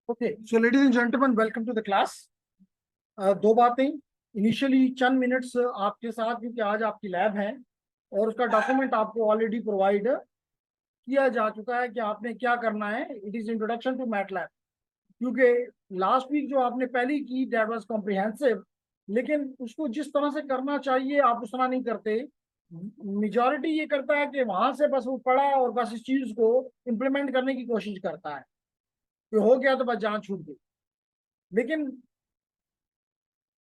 Okay, so ladies and gentleman, welcome to the class. दो बातें initially चंद minutes आपके साथ, क्योंकि आज आपकी लैब है और उसका डॉक्यूमेंट आपको ऑलरेडी प्रोवाइड किया जा चुका है कि आपने क्या करना है। It is introduction to MATLAB. क्योंकि लास्ट वीक जो आपने पहली की दैट वाज कॉम्प्रिहेंसिव, लेकिन उसको जिस तरह से करना चाहिए आप उस तरह नहीं करते। मेजॉरिटी ये करता है कि वहां से बस वो पढ़ा और बस इस चीज को इम्प्लीमेंट करने की कोशिश करता है कि हो गया तो बस जान छूट गई। लेकिन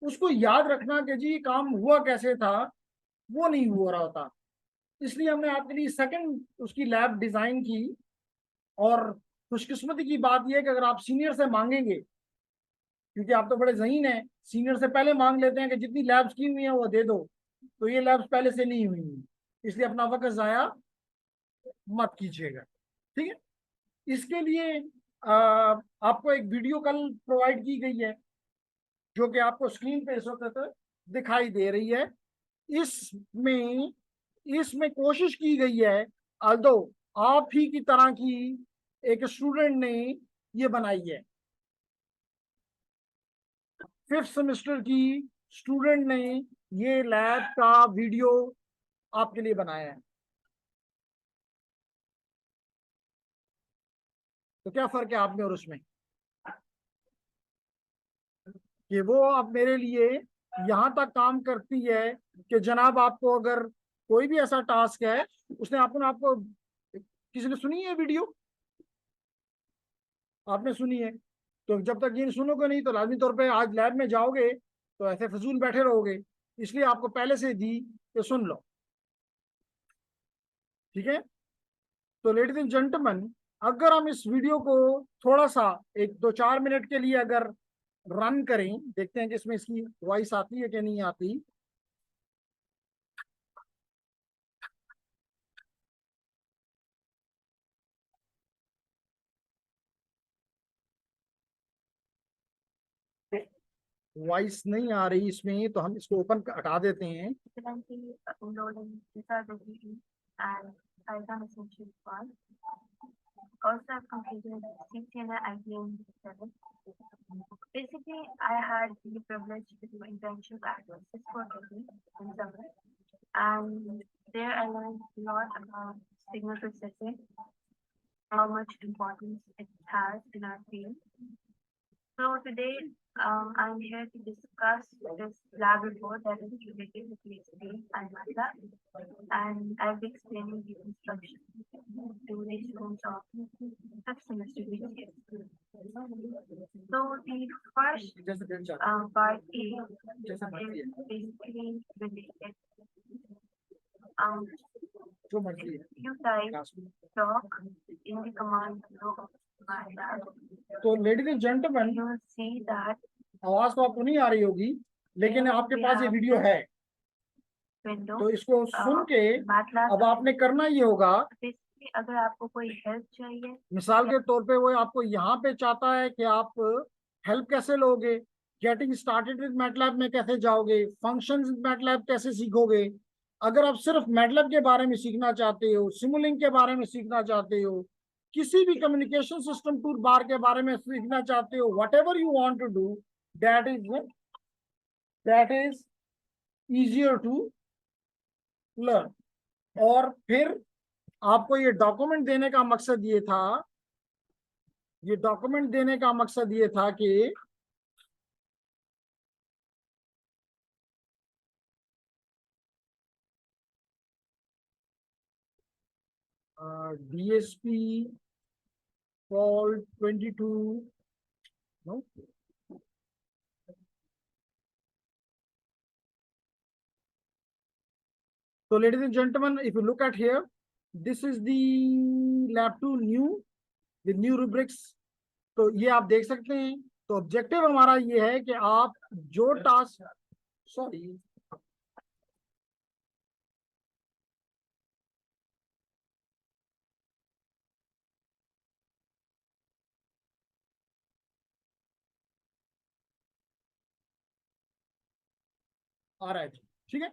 उसको याद रखना कि जी काम हुआ कैसे था, वो नहीं हो रहा होता। इसलिए हमने आपके लिए सेकंड उसकी लैब डिजाइन की। और खुशकिस्मती की बात यह है कि अगर आप सीनियर से मांगेंगे, क्योंकि आप तो बड़े ज़हीन हैं, सीनियर से पहले मांग लेते हैं कि जितनी लैब्स की हुई हैं वो दे दो, तो ये लैब्स पहले से नहीं हुई हैं, इसलिए अपना वक्त ज़ाया मत कीजिएगा। ठीक है। इसके लिए आपको एक वीडियो कल प्रोवाइड की गई है जो कि आपको स्क्रीन पे इस वक्त दिखाई दे रही है। इसमें इसमें कोशिश की गई है, अल्दो आप ही की तरह की एक स्टूडेंट ने ये बनाई है, फिफ्थ सेमेस्टर की स्टूडेंट ने ये लैब का वीडियो आपके लिए बनाया है। तो क्या फर्क है आप में और उसमें, कि वो अब मेरे लिए यहां तक काम करती है कि जनाब आपको अगर कोई भी ऐसा टास्क है, उसने आपको किसी ने सुनी है वीडियो, आपने सुनी है, तो जब तक ये सुनोगे नहीं तो लाजमी तौर पे आज लैब में जाओगे तो ऐसे फजूल बैठे रहोगे। इसलिए आपको पहले से दी कि सुन लो। ठीक है। तो लेडीज एंड जेंटलमैन, अगर हम इस वीडियो को थोड़ा सा एक दो चार मिनट के लिए अगर रन करें, देखते हैं कि इसमें इसकी वॉइस आती है कि नहीं आती। वॉइस नहीं आ रही इसमें, तो हम इसको ओपन हटा देते हैं। Also, I've completed CCNA ITM 7. Basically, I had the privilege to do internship at Cisco Delhi in summer, and there I learned a lot about signal processing, how much importance it has in our field. So today, I'm here to discuss this lab report that is related to PhD and MATLAB, and I'll be explaining the instructions to the students of fifth semester BCS. So the first part A is basically related. You type talk in the command window of MATLAB. तो ladies and gentleman, आवाज तो आपको नहीं आ रही होगी, लेकिन आपके पास ये वीडियो है, तो इसको सुन के अब आपने करना ये होगा। अगर आपको कोई हेल्प चाहिए, मिसाल के तौर पे वो आपको यहाँ पे चाहता है कि आप हेल्प कैसे लोगे, गेटिंग स्टार्टेड विद मैटलैब में कैसे जाओगे, फंक्शंस विद मैटलैब कैसे सीखोगे। अगर आप सिर्फ मैटलैब के बारे में सीखना चाहते हो, सिमुलिंक के बारे में सीखना चाहते हो, किसी भी कम्युनिकेशन सिस्टम टूल बार के बारे में सीखना चाहते हो, whatever you want to do, that is easier to learn. और फिर आपको ये डॉक्यूमेंट देने का मकसद ये था, ये डॉक्यूमेंट देने का मकसद ये था कि DSP fault 22, no? So ladies and gentlemen, if you look at here, this is the lab 2 new with new rubrics. तो ये आप देख सकते हैं। तो ऑब्जेक्टिव हमारा ये है कि आप जो टास्क, सॉरी, आ रहा है जी, ठीक है।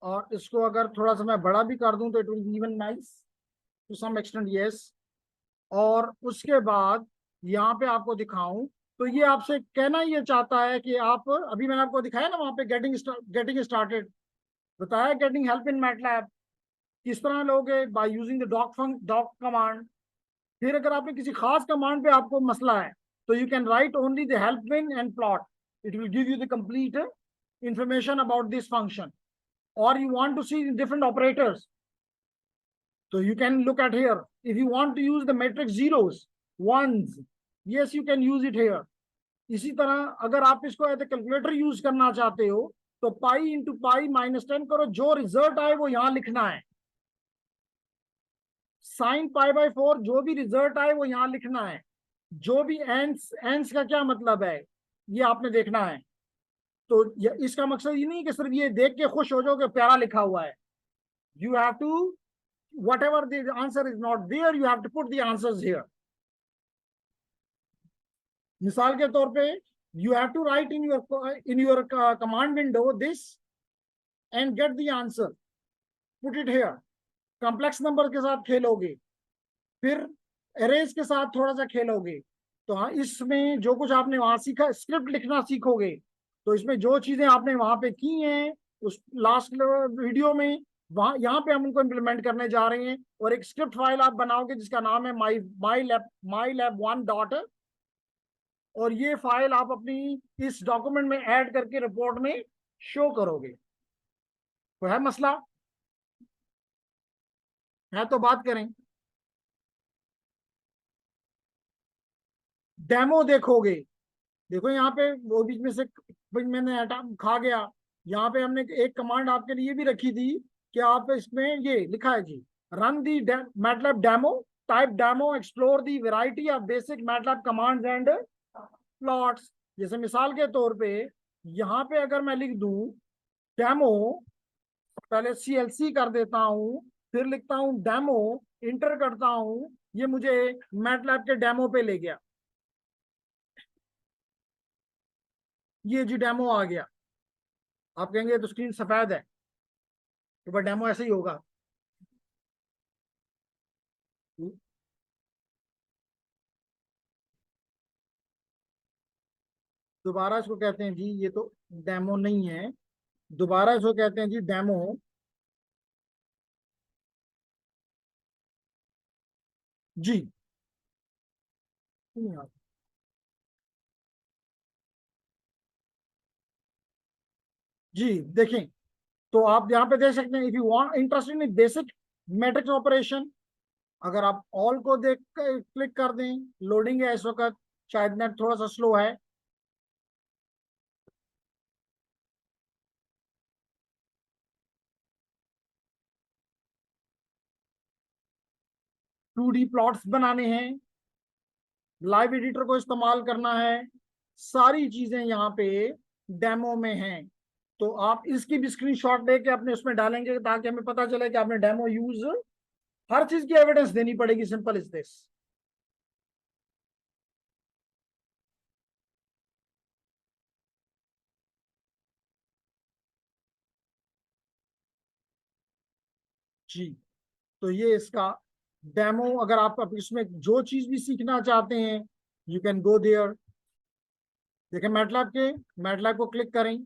और इसको अगर थोड़ा सा मैं बड़ा भी कर दूं तो it will be even nice to some extent, yes. और उसके बाद यहाँ पे आपको दिखाऊं, तो ये आपसे कहना ये चाहता है कि आप, अभी मैंने आपको दिखाया ना वहां पे गेटिंग स्टार्टेड, बताया गेटिंग हेल्प इन मैटलैब किस तरह लोगे, by using the doc command. फिर अगर आपने किसी खास कमांड पे आपको मसला है, तो you can write only the help in and plot, it will give you the complete information about this function. Or you want to see different operators, so you can look at here. If you want to use the matrix zeros, ones, yes you can use it here. इसी तरह अगर आप इसको as a calculator use करना चाहते हो, तो pi into pi -10 करो, जो रिजल्ट आए वो यहां लिखना है। साइन पाई/4, जो भी रिजल्ट आए वो यहां लिखना है। जो भी एंस, एंस का क्या मतलब है ये आपने देखना है। तो इसका मकसद ये नहीं कि सिर्फ ये देख के खुश हो जाओ कि प्यारा लिखा हुआ है। You have to, whatever the answer is not there, you have to put the answers here. मिसाल के तौर पे, you have to write in your command window this and get the answer, put it here. Complex number के साथ खेलोगे, फिर arrays के साथ थोड़ा सा खेलोगे। तो हाँ, इसमें जो कुछ आपने वहां सीखा, स्क्रिप्ट लिखना सीखोगे, तो इसमें जो चीजें आपने वहां पे की हैं उस लास्ट वीडियो में, वहां यहाँ पे हम उनको इम्प्लीमेंट करने जा रहे हैं। और एक स्क्रिप्ट फाइल आप बनाओगे जिसका नाम है MyLab1. और ये फाइल आप अपनी इस डॉक्यूमेंट में ऐड करके रिपोर्ट में शो करोगे। तो है मसला है तो बात करें। डेमो देखोगे, देखो यहाँ पे वो बीच में से मैंने हटा खा गया। यहाँ पे हमने एक कमांड आपके लिए भी रखी थी कि आप इसमें ये लिखा है जी, run the MATLAB demo, type demo, explore the variety of basic MATLAB commands and plots. जैसे मिसाल के तौर पे यहाँ पे अगर मैं लिख दूं डेमो, पहले CLC कर देता हूँ, फिर लिखता हूँ डेमो, इंटर करता हूँ, ये मुझे मैटलैब के डेमो पे ले गया। ये जी डेमो आ गया। आप कहेंगे तो स्क्रीन सफेद है, तो बस डेमो ऐसे ही होगा। दोबारा इसको कहते हैं जी, ये तो डेमो नहीं है, दोबारा इसको कहते हैं जी डेमो। जी जी देखें, तो आप यहाँ पे देख सकते हैं, if you want interested in basic matrix operation, अगर आप ऑल को देख क्लिक कर दें, लोडिंग है इस वक्त, शायद नेट थोड़ा सा स्लो है। 2D प्लॉट्स बनाने हैं, लाइव एडिटर को इस्तेमाल करना है, सारी चीजें यहाँ पे डेमो में हैं। तो आप इसकी भी स्क्रीनशॉट लेके अपने उसमें डालेंगे ताकि हमें पता चले कि आपने डेमो यूज, हर चीज की एविडेंस देनी पड़ेगी, सिंपल इज दिस। जी, तो ये इसका डेमो, अगर आप इसमें जो चीज भी सीखना चाहते हैं, यू कैन गो देयर। देखें मैटलैब के, मैटलैब को क्लिक करें,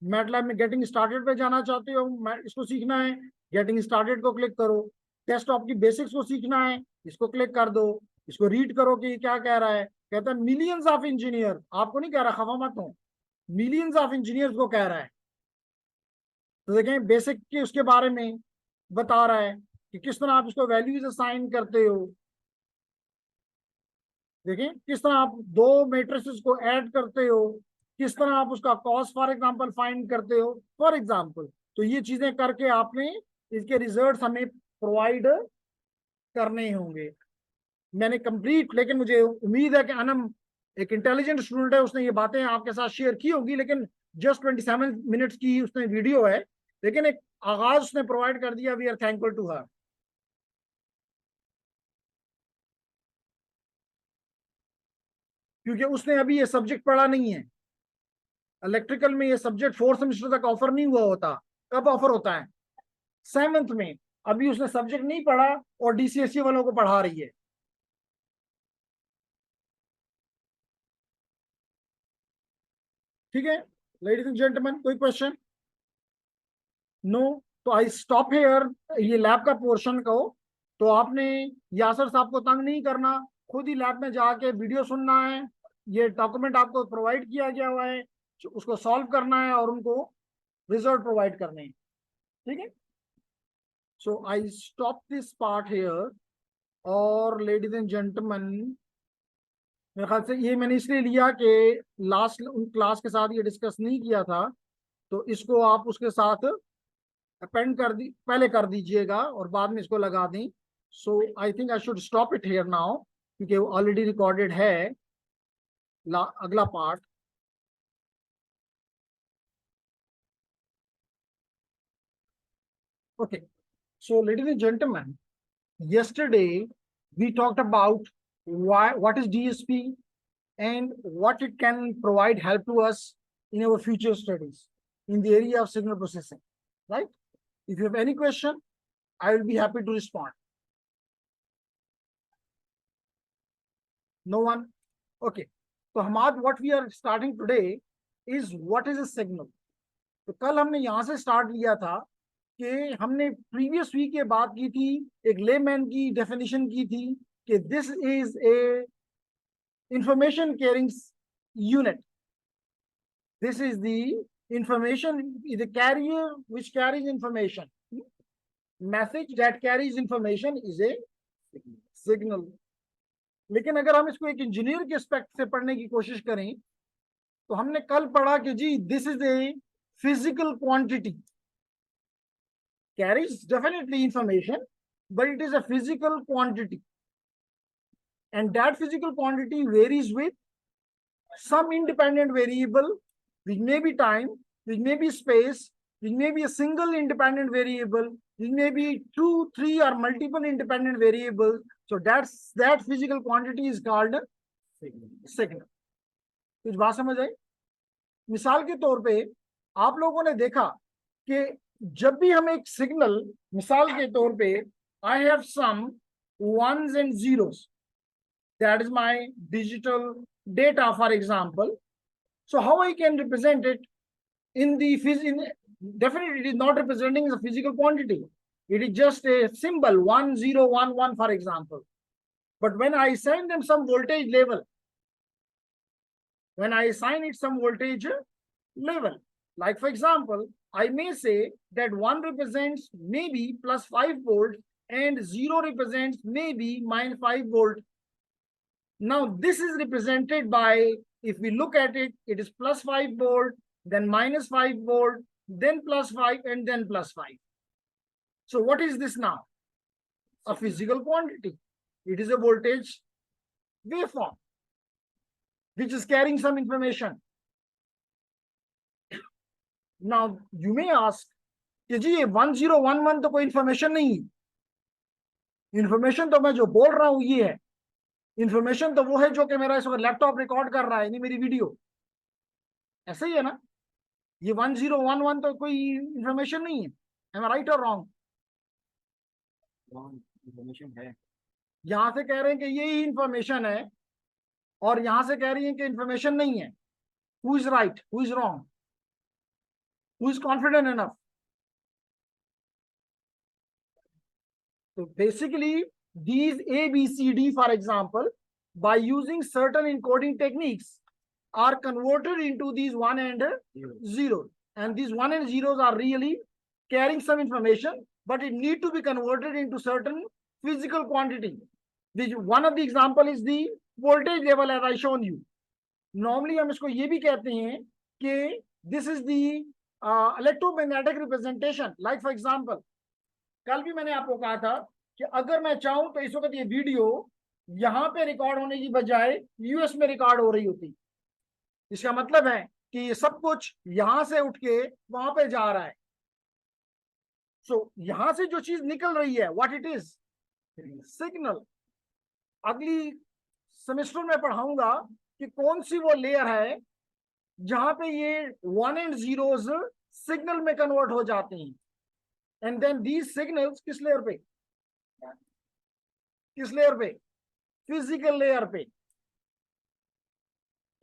मैटलैब में गेटिंग स्टार्टेड पे जाना चाहते हो, इसको सीखना है, गेटिंग स्टार्टेड को क्लिक करो। डेस्कटॉप की बेसिक्स को सीखना है, इसको क्लिक कर दो, इसको रीड करो कि क्या कह रहा है। कहता है मिलियंस ऑफ इंजीनियर, आपको नहीं कह रहा, खफा मत हो, मिलियंस ऑफ इंजीनियर्स को कह रहा है। तो देखें बेसिक के उसके बारे में बता रहा है कि किस तरह आप इसको वैल्यूज असाइन करते हो। देखें किस तरह आप दो मैट्रिसेस को ऐड करते हो, किस तरह आप उसका कॉस्ट फॉर एग्जांपल फाइंड करते हो फॉर एग्जांपल। तो ये चीजें करके आपने इसके रिजल्ट्स हमें प्रोवाइड करने होंगे। मैंने कंप्लीट, लेकिन मुझे उम्मीद है कि अनम एक इंटेलिजेंट स्टूडेंट है, उसने ये बातें आपके साथ शेयर की होगी, लेकिन जस्ट 27 मिनट्स की उसने वीडियो है, लेकिन एक आगाज उसने प्रोवाइड कर दिया। We are thankful to her, क्योंकि उसने अभी ये सब्जेक्ट पढ़ा नहीं है। इलेक्ट्रिकल में ये सब्जेक्ट 4th सेमेस्टर तक ऑफर नहीं हुआ होता। कब ऑफर होता है? 7th में। अभी उसने सब्जेक्ट नहीं पढ़ा और DCSE वालों को पढ़ा रही है। ठीक है लेडीज एंड जेंटलमैन, कोई क्वेश्चन? नो, तो आई स्टॉप हेयर। ये लैब का पोर्शन को तो आपने यासर साहब को तंग नहीं करना, खुद ही लैब में जाके वीडियो सुनना है, ये डॉक्यूमेंट आपको प्रोवाइड किया गया हुआ है, उसको सॉल्व करना है और उनको रिजल्ट प्रोवाइड करने हैं। ठीक है, so I stop this part here. और लेडीज एंड जेंटलमैन, मेरे ख्याल से ये मैंने इसलिए लिया कि लास्ट उन क्लास के साथ ये डिस्कस नहीं किया था, तो इसको आप उसके साथ अपेंड कर दी, पहले कर दीजिएगा और बाद में इसको लगा दें। So I think I should stop it here now, क्योंकि वो ऑलरेडी रिकॉर्डेड है अगला part. Okay, so ladies and gentleman, yesterday we talked about what is DSP and what it can provide help to us in our future studies in the area of signal processing, right? If you have any question, I will be happy to respond. No one? Okay, so Hamad, what we are starting today is what is a signal. तो कल हमने यहाँ से start लिया था कि हमने previous week ये बात की थी, एक लेमैन की डेफिनेशन की थी कि this is A information carrying unit. This is the information, the carrier which carries information. Message that carries information is a signal. लेकिन अगर हम इसको एक इंजीनियर के एस्पेक्ट से पढ़ने की कोशिश करें तो हमने कल पढ़ा कि जी this is a physical quantity, carries definitely information, but it is a physical quantity, and that physical quantity varies with some independent variable, which may be time, which may be space, which may be a single independent variable, which may be 2, 3 or multiple independent variables. So that physical quantity is called signal. कुछ बात समझ आई? मिसाल के तौर पे आप लोगों ने देखा कि जब भी हम एक सिग्नल, मिसाल के तौर पे I have some ones and zeros, that is my digital data, for example. So how I can represent it in the definitely it is not representing the physical quantity. It is just a symbol 1011, for example. But when I assign them some voltage level, when I assign it some voltage level, like for example, I may say that 1 represents maybe plus 5 volt and 0 represents maybe minus 5 volt. Now this is represented by, if we look at it, it is plus 5 volt, then minus 5 volt, then plus 5, and then plus 5. So what is this now? A physical quantity. It is a voltage waveform which is carrying some information. Now you may ask कि जी ये 1011 तो कोई information नहीं, information तो मैं जो बोल रहा हूं ये है, इंफॉर्मेशन तो वो है जो कि मेरा इस वक्त लैपटॉप रिकॉर्ड कर रहा है, नहीं मेरी वीडियो। ऐसा ही है ना? ये 1011 तो कोई इंफॉर्मेशन नहीं है। एम आई राइट और रॉन्ग? इंफॉर्मेशन है। यहां से कह रहे हैं कि यही इंफॉर्मेशन है और यहां से कह रही है कि इंफॉर्मेशन नहीं है। Who is right, who is wrong, who is confident enough? So basically, these A, B, C, D, for example, by using certain encoding techniques, are converted into these 1 and 0. And these 1 and 0s are really carrying some information, but it need to be converted into certain physical quantity. One of the example is the voltage level, as I shown you. Normally हम इसको ये भी कहते हैं कि this is the electromagnetic representation. Like for example, कल भी मैंने आपको कहा था कि अगर मैं चाहूं तो इस वक्त ये वीडियो यहां पे रिकॉर्ड होने की बजाय यूएस में रिकॉर्ड हो रही होती। इसका मतलब है कि ये सब कुछ यहां से उठ के वहां पे जा रहा है। सो यहां से जो चीज निकल रही है, व्हाट इट इज? सिग्नल। अगली सेमेस्टर में पढ़ाऊंगा कि कौन सी वो लेयर है जहां पे ये 1 and 0s सिग्नल में कन्वर्ट हो जाते हैं। एंड देन दीज सिग्नल्स किस लेयर पे, किस लेयर पे? फिजिकल लेयर पे।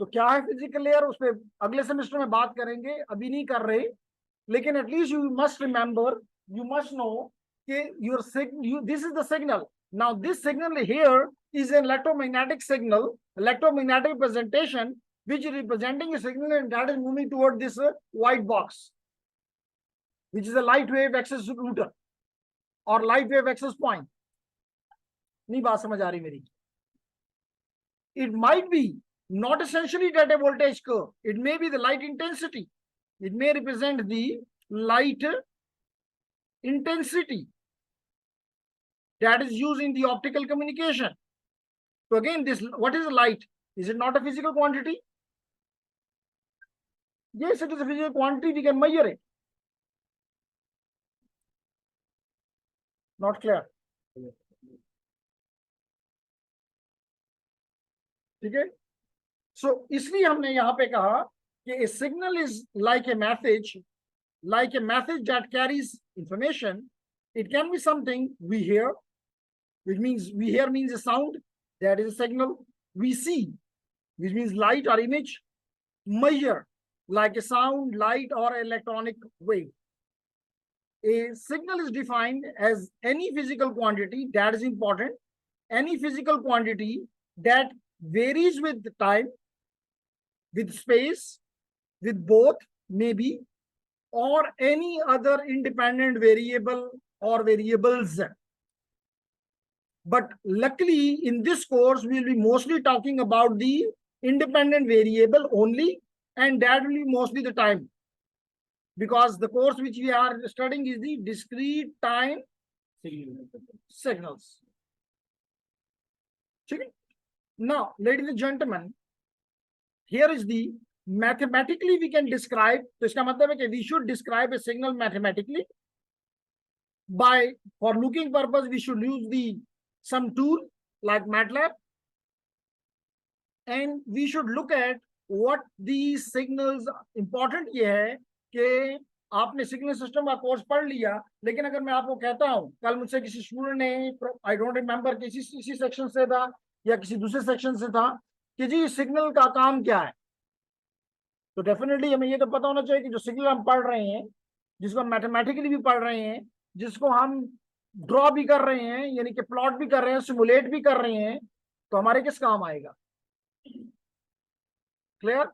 तो क्या है फिजिकल लेयर, उस पर अगले सेमेस्टर में बात करेंगे, अभी नहीं कर रहे, लेकिन at least you must remember, you must know कि this is the signal. Now this signal here is an electromagnetic signal, electromagnetic representation, which is representing a signal and that is moving toward this white box, which is a light wave access router or light wave access point. नहीं बात समझ आ रही मेरी? It might be not essentially that a voltage curve. It may be the light intensity. It may represent the light intensity that is used in the optical communication. So again, this, what is light? Is it not a physical quantity? Yes, it is a physical quantity. We can measure it. Not clear? ठीक है. So इसलिए हमने यहाँ पे कहा कि a signal is like a message that carries information. It can be something we hear, which means we hear means a sound, that is a signal. We see, which means light or image. Measure, like a sound, light, or electronic wave. A signal is defined as any physical quantity, that is important, any physical quantity that varies with time, with space, with both, maybe, or any other independent variable or variables. But luckily, in this course, we'll be mostly talking about the independent variable only, and that will be mostly the time. Because the course which we are studying is the discrete time signals. Now, ladies and gentlemen, here is the mathematically we can describe. तो इसका मतलब है कि we should describe a signal mathematically. By, for looking purpose, we should use the some tool like MATLAB, and we should look at what these signals. Important ये है कि आपने signal system का कोर्स पढ़ लिया, लेकिन अगर मैं आपको कहता हूं, कल मुझसे किसी स्टूडेंट ने, आई डोंट रिमेंबर किसी सेक्शन से था या किसी दूसरे सेक्शन से था, कि जी सिग्नल का काम क्या है, तो डेफिनेटली हमें ये तो पता होना चाहिए कि जो सिग्नल हम पढ़ रहे हैं, जिसको हम मैथमेटिकली भी पढ़ रहे हैं, जिसको हम ड्रॉ भी कर रहे हैं, यानी कि प्लॉट भी कर रहे हैं, सिमुलेट भी कर रहे हैं, तो हमारे किस काम आएगा. क्लियर?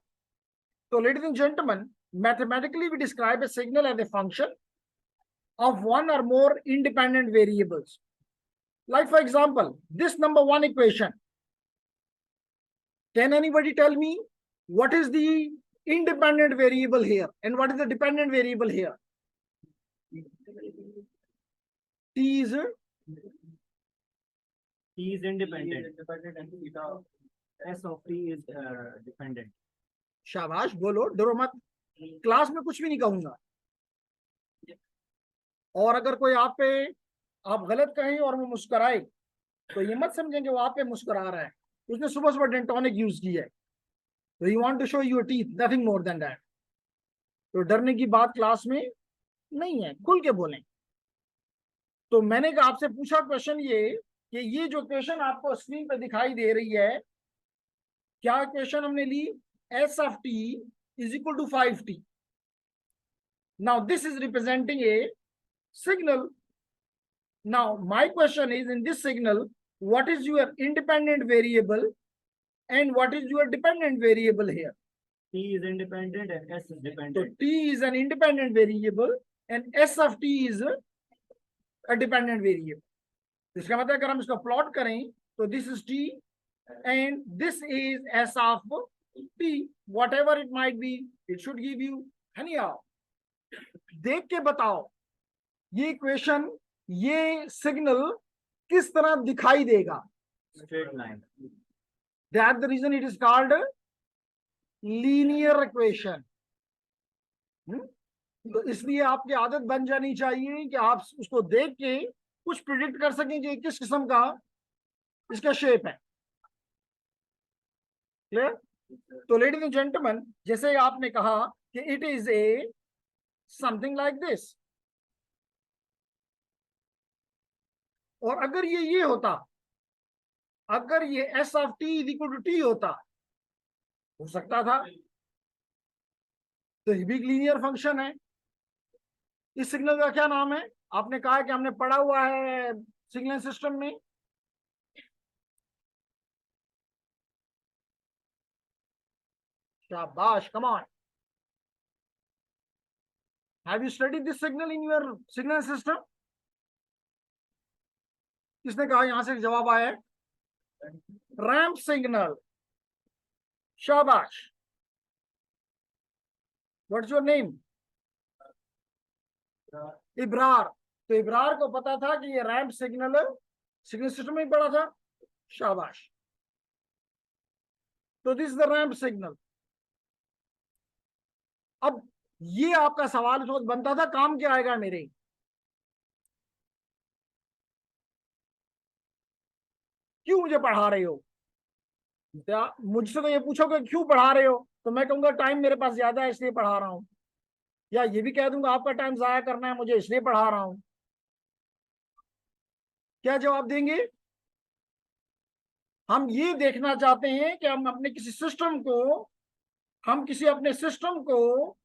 तो ladies and gentleman, mathematically we describe a signal as a function of one or more independent variables. Like for example, this number one equation. Can anybody tell me what is the independent variable here and what is the dependent variable here? T is independent. S of T is dependent. शाबाश, बोलो, डरो मत. Class में कुछ भी नहीं कहूंगा, और अगर कोई आप गलत कहें और वो मुस्कुराए तो ये मत समझेंगे वो आप पे मुस्कुरा रहा है. उसने सुबह सुबह डेंटोनिक यूज की है, तो you want to show your teeth, nothing more than that. तो डरने की बात क्लास में नहीं है, खुल के बोलें. तो मैंने आपसे पूछा क्वेश्चन ये कि ये जो क्वेश्चन आपको स्क्रीन पे दिखाई दे रही है, क्या क्वेश्चन हमने ली? S of t is equal to 5t. Now this is representing a signal. Now my question is, in this signal, what is your independent variable and what is your dependent variable here? T is independent and S is dependent. So t is an independent variable and S of t is a dependent variable. इसका मतलब अगर हम इसको plot करें तो this is t and this is S of t, whatever it might be, it should give you. anyhow, देख के बताओ ये इक्वेशन, ये सिग्नल किस तरह दिखाई देगा? Straight line. That's the reason it is called linear equation. तो इसलिए आपकी आदत बन जानी चाहिए कि आप उसको देख के कुछ प्रिडिक्ट कर सकें कि किस किस्म का इसका शेप है. क्लियर? तो लेडीज एंड जेंटलमैन, जैसे आपने कहा कि it is a something like this, और अगर ये होता, अगर ये S of t is equal to t होता, हो सकता था। तो ये भी लीनियर फंक्शन है। इस सिग्नल का क्या नाम है? आपने कहा कि हमने पढ़ा हुआ है सिग्नल सिस्टम में। शाबाश, come on. Have you studied this signal in your signal system? किसने कहा? यहां से जवाब आया है रैंप सिग्नल। शाबाश। What's your name? इब्रार। तो इब्रार को पता था कि ये रैंप सिग्नल सिग्नल सिस्टम में ही पड़ा था। शाबाश। तो this is the ramp signal. अब ये आपका सवाल उस वक्त बनता था, काम क्या आएगा मेरे? क्यों मुझे पढ़ा रहे हो? मुझसे तो ये पूछोगे क्यों पढ़ा रहे हो, तो मैं कहूंगा टाइम मेरे पास ज्यादा है इसलिए पढ़ा रहा हूं, या ये भी कह दूंगा आपका टाइम जाया करना है मुझे इसलिए पढ़ा रहा हूं। क्या जवाब देंगे? हम ये देखना चाहते हैं कि हम किसी अपने सिस्टम को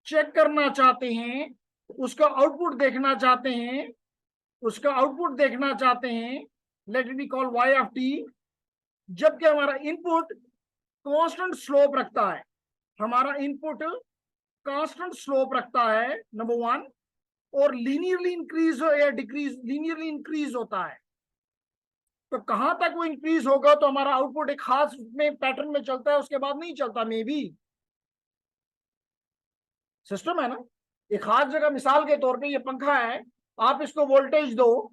चेक करना चाहते हैं, उसका आउटपुट देखना चाहते हैं, उसका आउटपुट देखना चाहते हैं। Let it be call Y of T. जबकि हमारा इनपुट कांस्टेंट स्लोप रखता है। हमारा इनपुट कांस्टेंट स्लोप रखता है, नंबर वन। और लीनियरली इंक्रीज या डिक्रीज, लीनियरली इंक्रीज होता है। तो कहां तक वो इंक्रीज होगा तो हमारा आउटपुट एक खास में पैटर्न में चलता है, उसके बाद नहीं चलता। मे बी सिस्टम है ना, एक खास जगह, मिसाल के तौर पे ये पंखा है, आप इसको वोल्टेज दो,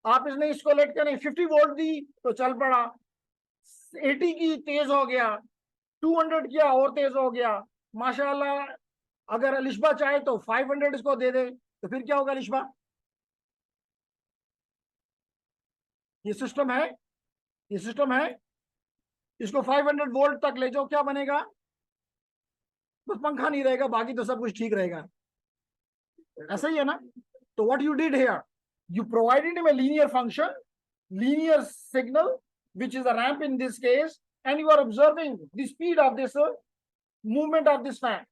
आप इसने इसको लेट करें 50 वोल्ट दी तो चल पड़ा, 80 की तेज हो गया, 200 किया और तेज हो गया, माशाल्लाह। अगर अलिशबा चाहे तो 500 इसको दे दे, तो फिर क्या होगा अलिशबा? ये सिस्टम है, ये सिस्टम है। इसको 500 वोल्ट तक ले जाओ, क्या बनेगा? बस पंखा नहीं रहेगा, बाकी तो सब कुछ ठीक रहेगा। ऐसा ही है ना? तो what you did here, you provided him a linear function, linear signal, which is a ramp in this case, and you are observing the speed of this movement of this fan.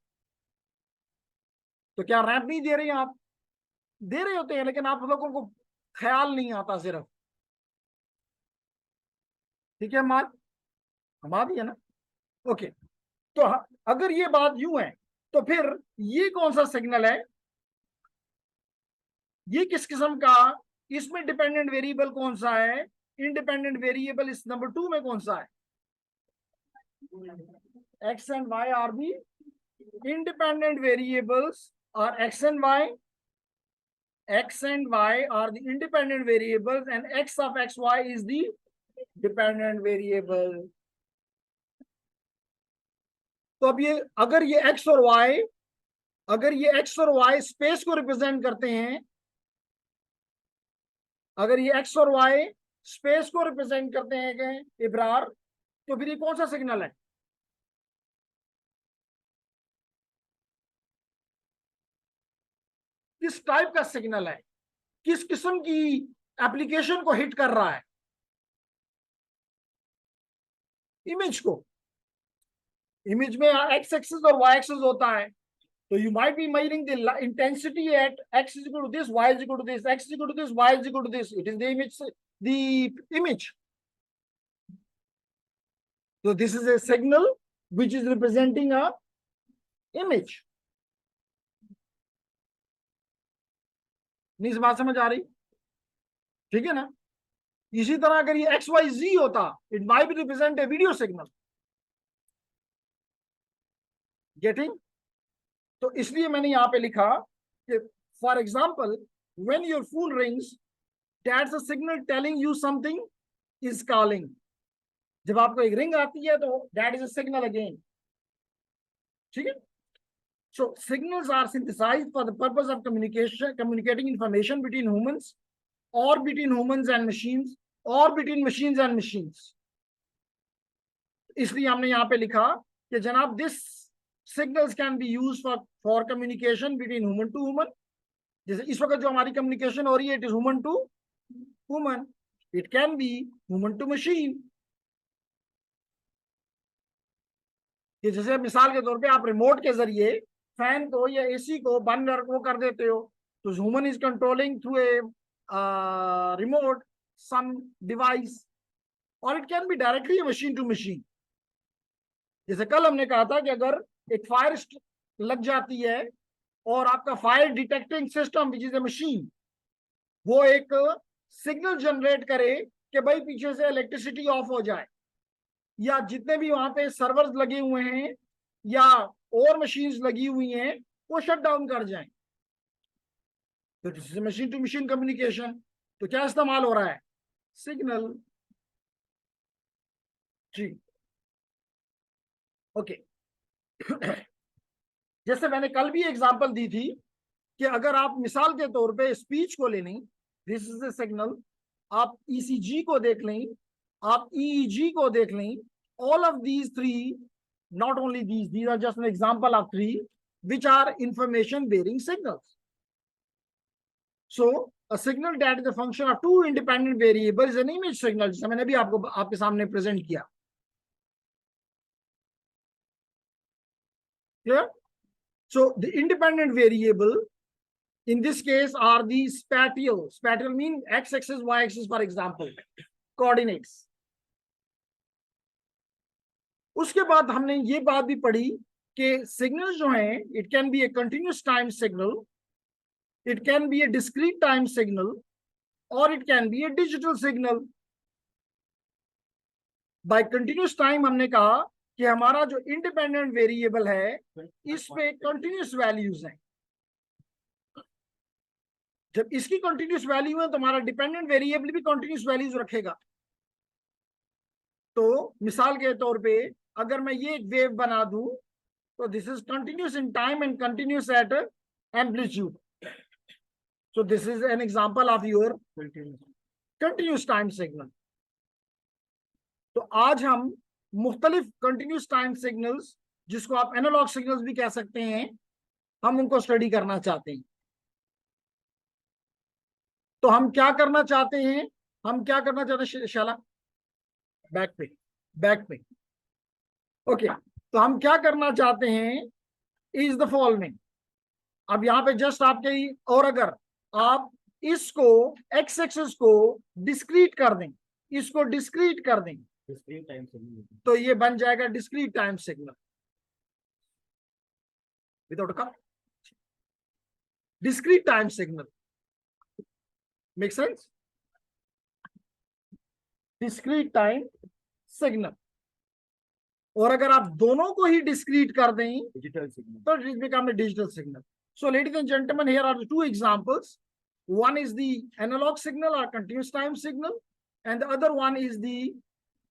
तो क्या ramp नहीं दे रहे हैं आप? दे रहे होते हैं, लेकिन आप लोगों को ख्याल नहीं आता सिर्फ। ठीक है, हम आ है ना? ओके। तो अगर ये बात यूं है तो फिर ये कौन सा सिग्नल है? ये किस किस्म का? इसमें डिपेंडेंट वेरिएबल कौन सा है? इंडिपेंडेंट वेरिएबल इस नंबर 2 में कौन सा है? x and y are the independent variables, or x and y are the independent variables, and x of xy is the dependent variable. तो अब ये अगर ये x और y, अगर ये x और y स्पेस को रिप्रेजेंट करते हैं, अगर ये x और y स्पेस को रिप्रेजेंट करते हैं इब्रार, तो फिर ये कौन सा सिग्नल है? किस टाइप का सिग्नल है? किस किस्म की एप्लीकेशन को हिट कर रहा है? इमेज को। इमेज में एक्स एक्सिस और वाई एक्सिस होता है, तो you might be measuring the intensity at x is equal to this, y is equal to this, x is equal to this, y is equal to this. It is the image. So this is a signal which is representing a image. नहीं, बात समझ आ रही? ठीक है ना? इसी तरह अगर ये एक्स वाई जी होता, it might be represent a video signal. Getting? तो इसलिए मैंने यहां पे लिखा कि for example when your phone rings, that's a signal telling you something is calling. जब आपको एक रिंग आती है तो that is a signal again. ठीक है? So signals are synthesized for the purpose of communicating information between humans, or between humans and machines, or between machines and machines. इसलिए हमने यहाँ पे लिखा कि जनाब this signals can be used for communication between human to human. जैसे इस वक्त जो हमारी कम्युनिकेशन हो रही है, it is human to human, it can be human to machine. कि जैसे मिसाल के तौर पे आप रिमोट के जरिए फैन को या एसी को बंद वो कर देते हो, तो human is controlling through a remote some device, और it can be directly machine to machine. जैसे कल हमने कहा था कि अगर एक फायर लग जाती है और आपका fire detecting system which is a machine, वो एक सिग्नल जनरेट करे कि भाई पीछे से इलेक्ट्रिसिटी ऑफ हो जाए, या जितने भी वहां पे सर्वर्स लगे हुए हैं या और मशीन्स लगी हुई हैं वो शट डाउन कर जाएं, तो this is machine to machine communication. तो क्या इस्तेमाल हो रहा है? सिग्नल। जी ओके। जैसे मैंने कल भी एग्जांपल दी थी कि अगर आप मिसाल के तौर पे स्पीच को ले लें, दिस इज ए सिग्नल, आप ईसीजी को देख लें, आप ईईजी को देख लें, all of these three, not only these are just an example of three which are information bearing signals. So a signal that is a function of two independent variables is an image signal, जिसे मैंने भी आपको आपके सामने present किया। Clear? So the independent variable in this case are the spatial mean x-axis, y-axis, for example, coordinates. उसके बाद हमने ये बात भी पढ़ी कि सिग्नल जो हैं, it can be a continuous time signal, it can be a discrete time signal, और it can be a digital signal. By continuous time हमने कहा कि हमारा जो इंडिपेंडेंट वेरिएबल है इस पे कंटिन्यूस वैल्यूज हैं। जब इसकी कंटिन्यूस वैल्यू है तो हमारा डिपेंडेंट वेरिएबल भी कंटिन्यूस वैल्यूज रखेगा। तो मिसाल के तौर पे अगर मैं ये एक वेव बना दूं तो this is continuous in time and continuous at amplitude, so this is an example of your continuous time signal। तो आज हम मुख्तलिफ कंटिन्यूस टाइम सिग्नल्स, जिसको आप एनालॉग सिग्नल्स भी कह सकते हैं, हम उनको स्टडी करना चाहते हैं। तो हम क्या करना चाहते हैं? हम क्या करना चाहते हैं शाला? बैक पे ओके। तो हम क्या करना चाहते हैं इज द फॉलोइंग। अब यहाँ पे जस्ट आपके, और अगर आप इसको एक्स एक्सिस को डिस्क्रीट कर दें, इसको डिस्क्रीट कर दें, डिस्क्रीट टाइम सिग्नल, तो ये बन जाएगा discrete time signal without come, discrete time signal. Make sense? Discrete time signal. और अगर आप दोनों को ही डिस्क्रीट कर दें डिजिटल सिग्नल, तो it become a digital signal. So ladies and gentlemen, here are the two examples. One is the analog signal or continuous time signal, and the other one is the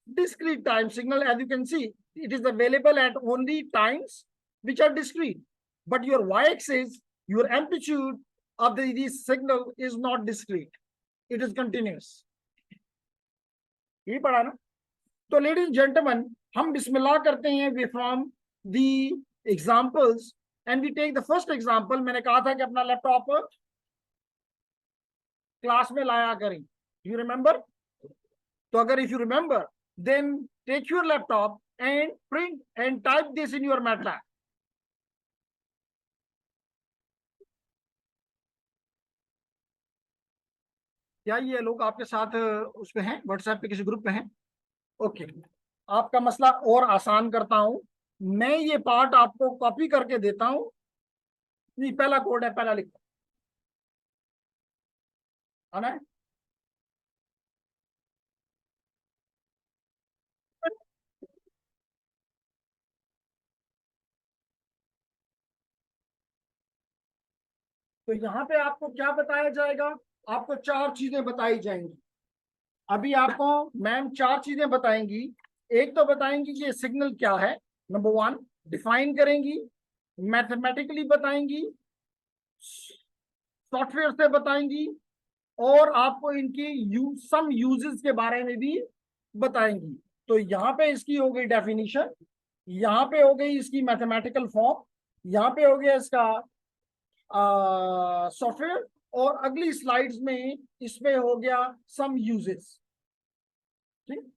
discrete time signal. As you can see, it is available at only times which are discrete, but your y-axis, your amplitude of this signal is not discrete, it is continuous। ये पढ़ा ना? तो ladies and gentlemen, हम बिस्मिल्लाह करते हैं we from the examples and we take the first example। मैंने कहा था कि अपना लैपटॉप क्लास में लाया करें, you remember? तो अगर if you remember, then take your laptop and print and type this in your MATLAB। क्या ये लोग आपके साथ उस पे हैं, व्हाट्सएप पे किसी ग्रुप पे हैं? ओके, आपका मसला और आसान करता हूं, मैं ये पार्ट आपको कॉपी करके देता हूं। ये पहला कोड है, पहला लिखो, आना है? तो यहाँ पे आपको क्या बताया जाएगा? आपको चार चीजें बताई जाएंगी। अभी आपको मैम चार चीजें बताएंगी। एक तो बताएंगी कि ये सिग्नल क्या है, नंबर वन, डिफाइन करेंगी, मैथमेटिकली बताएंगी, सॉफ्टवेयर से बताएंगी, और आपको इनकी सम यूजेस के बारे में भी बताएंगी। तो यहाँ पे इसकी हो गई डेफिनेशन, यहाँ पे हो गई इसकी मैथमेटिकल फॉर्म, यहाँ पे हो गया इसका सॉफ्टवेयर, और अगली स्लाइड्स में इसमें हो गया सम यूजेस। ठीक,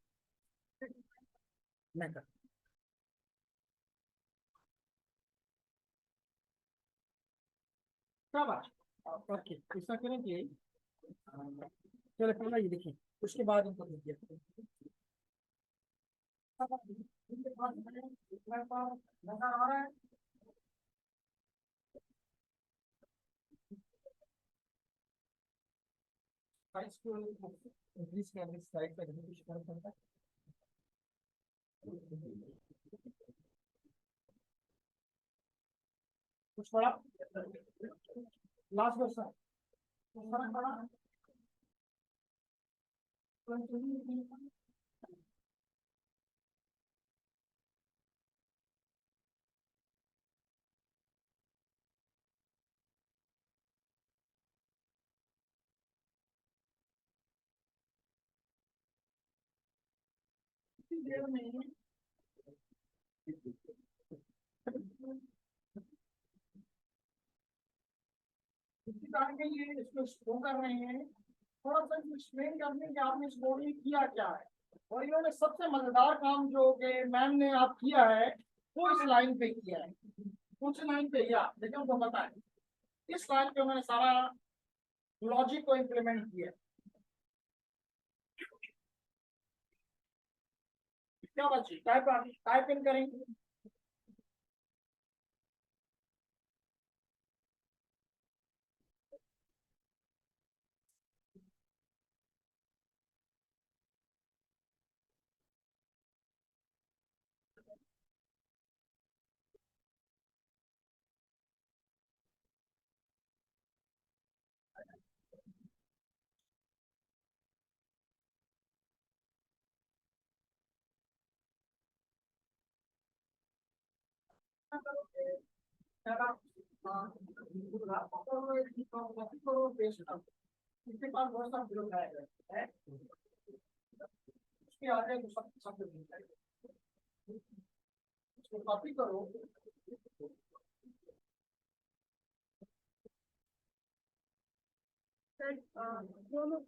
मैं कर क्या बात। ओके, ऐसा करें कि चलो पहला ये देखिए, उसके बाद इनको देखिए। नजर आ रहा है। साइज को इंक्रीज करने साइड पर कुछ फर्क पड़ता है। कुछ पड़ा लास्ट वर्ष कुछ फर्क पड़ा। देर में इसी कारण के लिए इसको शो कर रहे हैं, थोड़ा सा एक्सप्लेन करने कि आपने इस बोर्ड में किया क्या है। और इन्होंने सबसे मजेदार काम जो कि मैम ने आप किया है वो इस लाइन पे किया है। कुछ लाइन पे किया लेकिन उनको पता है इस लाइन पे उन्होंने सारा लॉजिक को इम्प्लीमेंट किया है। क्या बची टाइप इन करेंगे। इसके पास बहुत सा विरोध है उसके आगे शब्द शब्द मिलता है, उसको कॉपी करो। सर दोनों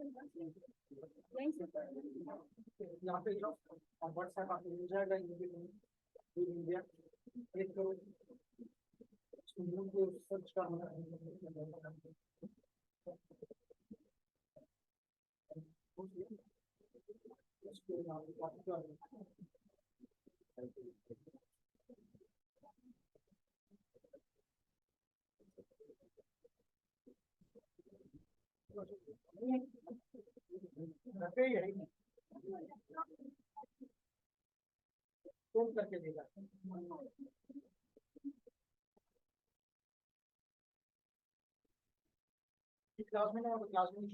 यहाँ पे जाओ और व्हाट्सएप आपको मिल जाएगा, इंडिया क्लिक करो, को सर्च करना फोन करके देगा। क्लास में ना तो क्लास में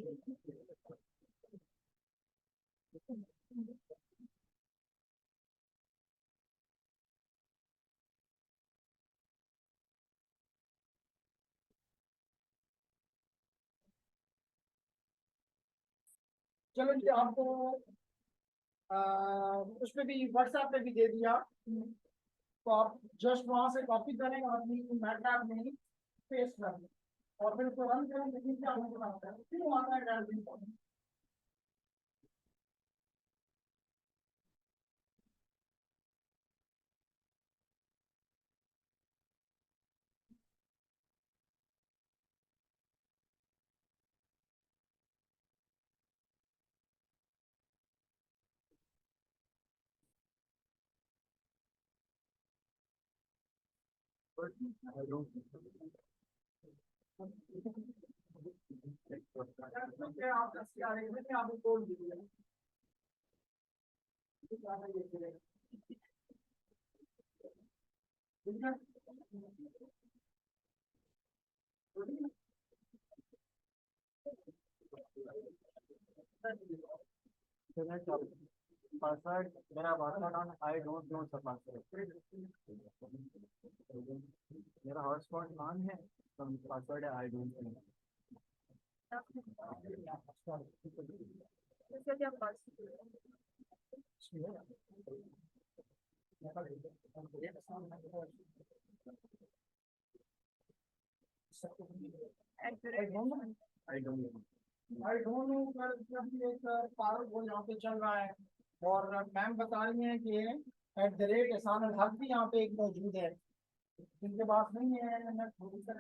चलो जी आपको उस पे भी व्हाट्सएप पे भी दे दिया, तो आप जस्ट वहां से कॉपी करें और अपनी मैटलैब में पेस्ट कर दें और फिर उसको रन करें, लेकिन क्या होगा क्यों आता है डायरेक्टली। आप बोल दीजिए पासवर्ड मेरा password on I don't know the password. मेरा हॉटस्पॉट ऑन है तो पासवर्ड है आई डोंट नो। इसका क्या पास I don't know. I don't know sir, जब भी एक पार्क वो यहाँ पे चल रहा है और मैम बता रही हैं कि @ एहसान अल हक भी यहाँ पे एक मौजूद है, जिनके पास नहीं है मैं थोड़ी सा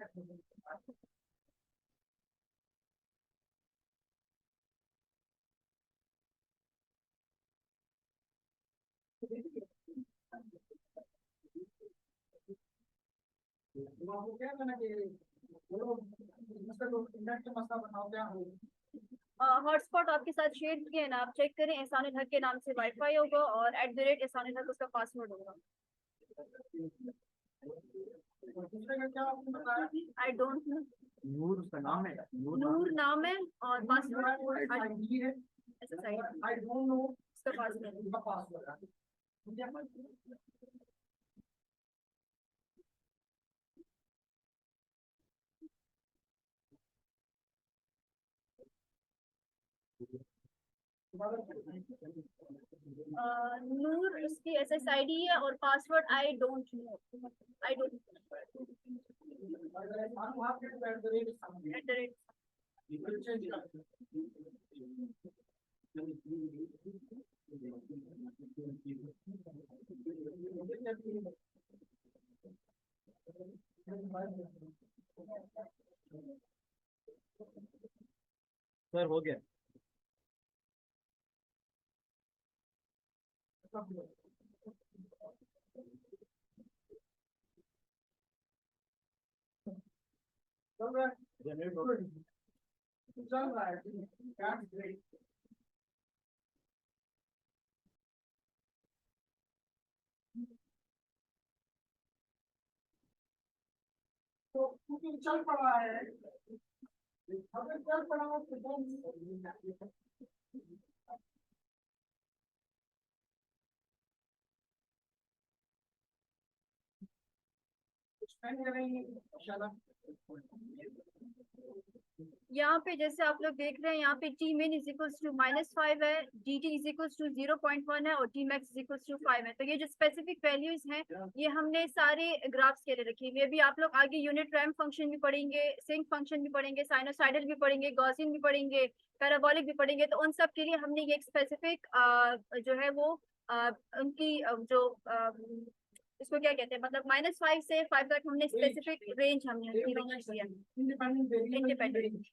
आपको क्या करना चाहिए, बोलो इंटरनेट का मसला बताओ क्या हो। हॉटस्पॉट आपके साथ शेयर किए हैं ना, आप चेक करें, एहसानुल हक के नाम से वाईफाई होगा और @एहसानुल हक उसका पासवर्ड होगा। दूसरे का क्या आपने बताया, आई डोंट नो, नूर उसका नाम है, नूर नाम है और पासवर्ड आईडी है, SSID आई डोंट नो उसका पासवर्ड। उसका पासवर्ड है। नूर उसकी SSID है और password I don't know, I don't @। Sir हो गया। चल रहा है, जनरेट हो चल रहा है, that's great। तो क्योंकि चल पड़ा है, अगर चल पड़ा हो तो स्पेंड करेंगे इंशाल्लाह। यहाँ पे जैसे आप लोग देख रहे हैं, यहाँ पे T min is equals to -5 है, D T is equals to 0.1 है और T max is equals to 5 है। तो ये जो स्पेसिफिक वैल्यूज हैं ये हमने सारे ग्राफ्स के लिए रखी हुई है। अभी आप लोग आगे यूनिट रैंप फंक्शन भी पढ़ेंगे, सिंक फंक्शन भी पढ़ेंगे, साइनोसाइडल भी पढ़ेंगे, गॉसियन भी पढ़ेंगे, पैराबोलिक भी पढ़ेंगे। तो उन सब के लिए हमने ये एक स्पेसिफिक जो है वो उनकी इसको क्या कहते हैं, मतलब -5 से 5 तक हमने स्पेसिफिक रेंज हमने उनकी रखी है, इंडिपेंडेंट।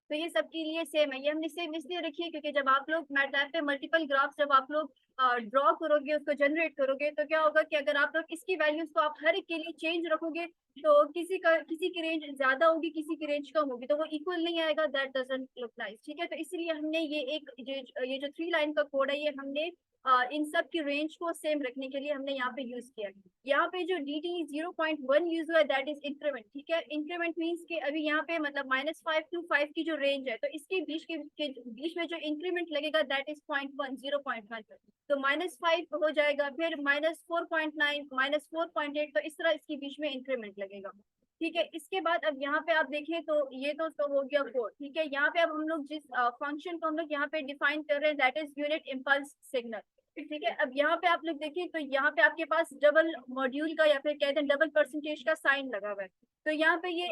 तो ये सबके लिए सेम है। ये हमने सेम इसलिए रखी है क्योंकि जब आप लोग मैटलैब पे मल्टीपल ग्राफ जब आप लोग ड्रॉ करोगे, उसको जनरेट करोगे, तो क्या होगा कि अगर आप लोग इसकी वैल्यूज को आप हर एक के लिए चेंज रखोगे तो किसी की रेंज ज्यादा होगी, किसी की रेंज कम होगी, तो वो इक्वल नहीं आएगा, दैट डजंट लुक नाइस। ठीक है, तो इसलिए हमने ये जो 3 लाइन का कोड है ये हमने इन सब की रेंज को सेम रखने के लिए हमने यहाँ पे यूज किया। यहाँ पे जो dt 0.1 यूज हुआ है दैट इज इंक्रीमेंट। ठीक है, इंक्रीमेंट मीन्स के अभी यहाँ पे मतलब -5 to 5 की जो रेंज है, तो इसके बीच में जो इंक्रीमेंट लगेगा दैट इज 0.1 0.1। तो -5 हो जाएगा, फिर -4.9 -4.8, तो इस तरह इसके बीच में इंक्रीमेंट लगेगा। ठीक है, इसके बाद अब यहाँ पे आप देखें तो ये तो हो गया कोड। ठीक है, यहाँ पे अब हम लोग जिस फंक्शन को हम लोग यहाँ पे डिफाइन कर रहे हैं that is unit impulse signal. ठीक है, अब यहाँ पे आप लोग देखिए तो यहाँ पे आपके पास डबल मॉड्यूल का या फिर कहते हैं डबल परसेंटेज का साइन लगा हुआ है। तो यहाँ पे ये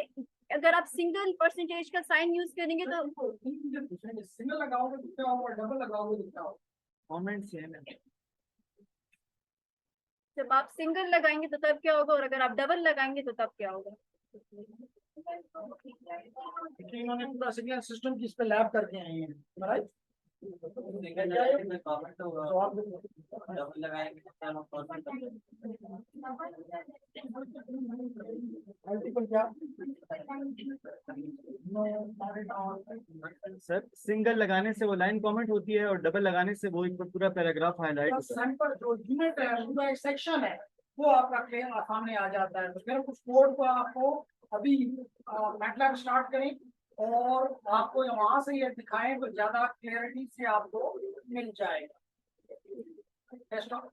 अगर आप सिंगल परसेंटेज का साइन यूज करेंगे तो सिंगल लगाओगे तो क्या होगा, डबल लगाओगे तो क्या होगा। कमेंट सेम है। जब आप सिंगल लगाएंगे तो तब क्या होगा और अगर आप डबल लगाएंगे तो तब क्या होगा। क्योंकि इन्होंने पूरा सिग्नल सिस्टम की इस पे लैब करके आए हैं, राइट। मल्टीपल क्या सर सिंगल लगाने से वो लाइन कमेंट होती है और डबल लगाने से वो एक पूरा पैराग्राफ हाईलाइट होता है। सैंपल जो यूनिट है, पूरा एक सेक्शन है, वो आपका क्लियर सामने आ जाता है। तो फिर कुछ कोड को आपको अभी मैटलैब स्टार्ट करें और आपको वहां से ये दिखाएं तो ज्यादा क्लियरिटी से आपको मिल जाएगा। डेस्कटॉप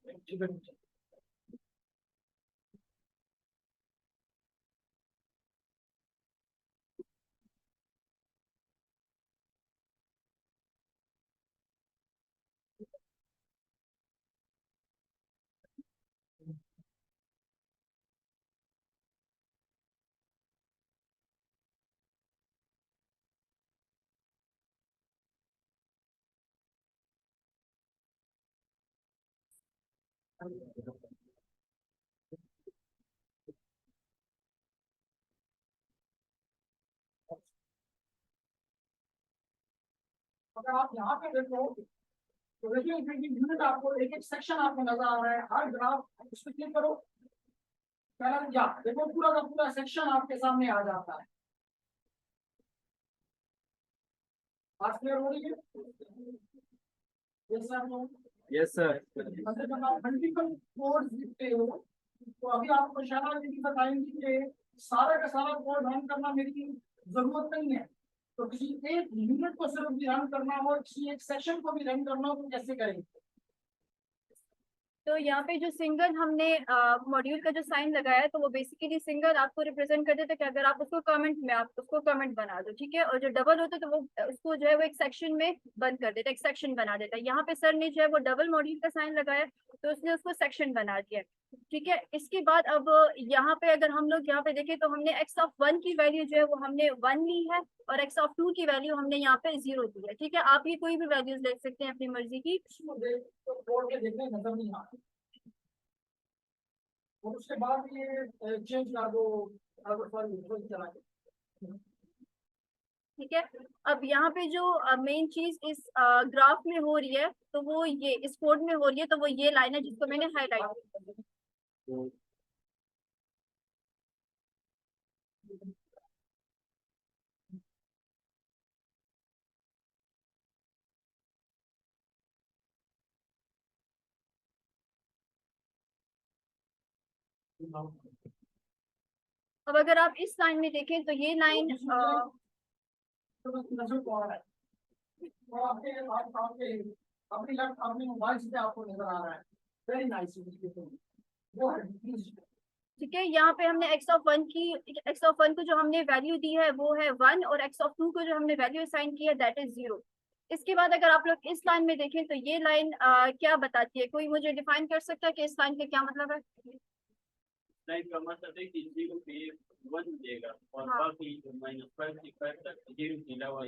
अगर आप यहाँ पे देखो तो देखिए यूनिट आपको एक एक सेक्शन आपको नजर आ रहा है, हर ग्राफ उस पर क्लिक करो, पहला या देखो पूरा का पूरा सेक्शन आपके सामने आ जाता है। बात क्लियर हो रही है? Yes sir. अगर जब आप मल्टीपल कोड्स लिखते हो तो अभी आपको शहनाज दीदी बताएंगी कि सारा का सारा कोड रन करना मेरी जरूरत नहीं है, तो किसी एक यूनिट को सिर्फ भी रन करना हो, किसी एक सेक्शन को भी रन करना हो तो कैसे करेंगे? तो यहाँ पे जो सिंगल हमने मॉड्यूल का जो साइन लगाया है तो वो बेसिकली सिंगल आपको रिप्रेजेंट कर देता है कि अगर आप उसको कमेंट में आप उसको कमेंट बना दो, ठीक है। और जो डबल होता है तो वो उसको जो है वो एक सेक्शन में बंद कर देता है, एक सेक्शन बना देता है। यहाँ पे सर ने जो है वो डबल मॉड्यूल का साइन लगाया तो उसने उसको सेक्शन बना दिया, ठीक है। इसके बाद अब यहाँ पे अगर हम लोग यहाँ पे देखें तो हमने x(1) की वैल्यू जो है वो हमने 1 ली है और x(2) की वैल्यू हमने यहाँ पे 0 दी है, ठीक है। आप ये कोई भी वैल्यूज ले सकते हैं अपनी मर्जी की। देखने नजर नहीं आता, और उसके बाद ये चेंज कर दो, चला के, ठीक है। अब यहाँ पे जो मेन चीज इस ग्राफ में हो रही है तो वो ये इस कोड में हो रही है, तो वो ये लाइन है जिसको मैंने हाईलाइट। अब अगर आप इस लाइन में देखें तो ये लाइन नजर को आ रहा है, और आपके अपनी लेफ्ट अपने मोबाइल से आपको नजर आ रहा है। वेरी नाइस, वो है ठीक है। यहाँ पे हमने x(1) को जो हमने वैल्यू दी है वो है 1 और x(2) को जो हमने वैल्यू असाइन की है दैट इज 0। इसके बाद अगर आप लोग इस लाइन में देखें तो ये लाइन क्या बताती है? कोई मुझे डिफाइन कर सकता है कि इस लाइन का क्या मतलब है? लाइन का मतलब है कि 0 पे 1 मिलेगा और हाँ। बाकी -5 से 5 तक 0 के अलावा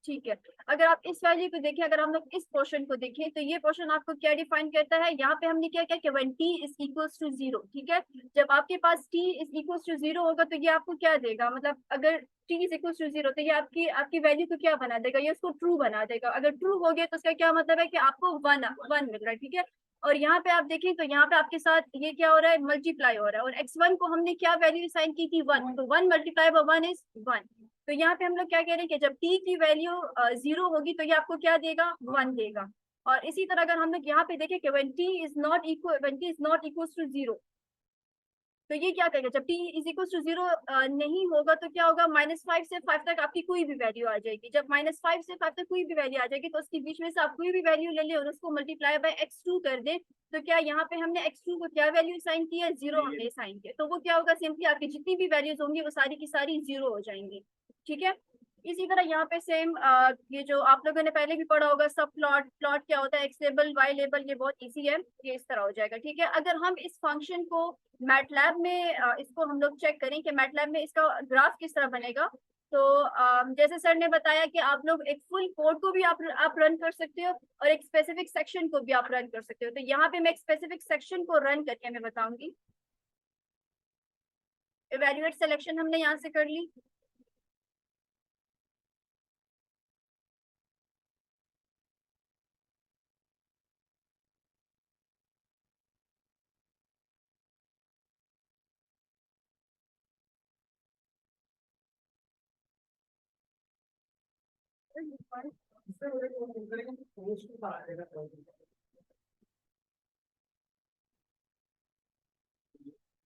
ठीक है। अगर आप इस वैल्यू को देखें, अगर हम लोग इस पोर्शन को देखें तो ये पोर्शन आपको क्या डिफाइन करता है? यहाँ पे हमने क्या किया कि when t is equals to 0, ठीक है। जब आपके पास t is equals to 0 होगा तो ये आपको क्या देगा? मतलब अगर t is equals to 0 तो ये आपकी वैल्यू को क्या बना देगा? ये उसको ट्रू बना देगा। अगर ट्रू हो गया तो उसका क्या मतलब है कि आपको 1 मिल रहा है, ठीक है। और यहाँ पे आप देखें तो यहाँ पे आपके साथ ये क्या हो रहा है? मल्टीप्लाई हो रहा है। और x1 को हमने क्या वैल्यू असाइन की थी? 1, तो 1 मल्टीप्लाई बाय 1 इज 1। तो यहाँ पे हम लोग क्या कह रहे हैं कि जब t की वैल्यू 0 होगी तो ये आपको क्या देगा? 1 देगा। और इसी तरह अगर हम लोग यहाँ पे देखें कि when t is not equals to 0 तो ये क्या करेगा? जब t is equals to 0 नहीं होगा तो क्या होगा? -5 से 5 तक आपकी कोई भी वैल्यू आ जाएगी। जब -5 से 5 तक कोई भी वैल्यू आ जाएगी तो उसके बीच में से आप कोई भी वैल्यू ले लें और उसको मल्टीप्लाई बाय x2 कर दें, तो क्या यहाँ पे हमने x2 को क्या वैल्यू साइन की है? 0 हमने साइन किया। तो वो क्या होगा? सिंपली आपकी जितनी भी वैल्यूज होंगी वो सारी की सारी 0 हो जाएंगी, ठीक है। इसी तरह यहाँ पे सेम ये जो आप लोगों ने पहले भी पढ़ा होगा सब प्लॉट क्या होता है? एक्स लेबल, वाई लेबल, ये बहुत इजी है, ये इस तरह हो जाएगा, ठीक है। अगर हम इस फंक्शन को मैटलैब में इसको हम लोग चेक करें कि मैटलैब में इसका ग्राफ किस तरह बनेगा, तो जैसे सर ने बताया कि आप लोग एक फुल कोड को भी आप रन कर सकते हो और एक स्पेसिफिक सेक्शन को भी आप रन कर सकते हो। तो यहाँ पे मैं एक स्पेसिफिक सेक्शन को रन करके मैं बताऊंगी। इवैल्यूएट सिलेक्शन हमने यहाँ से कर ली।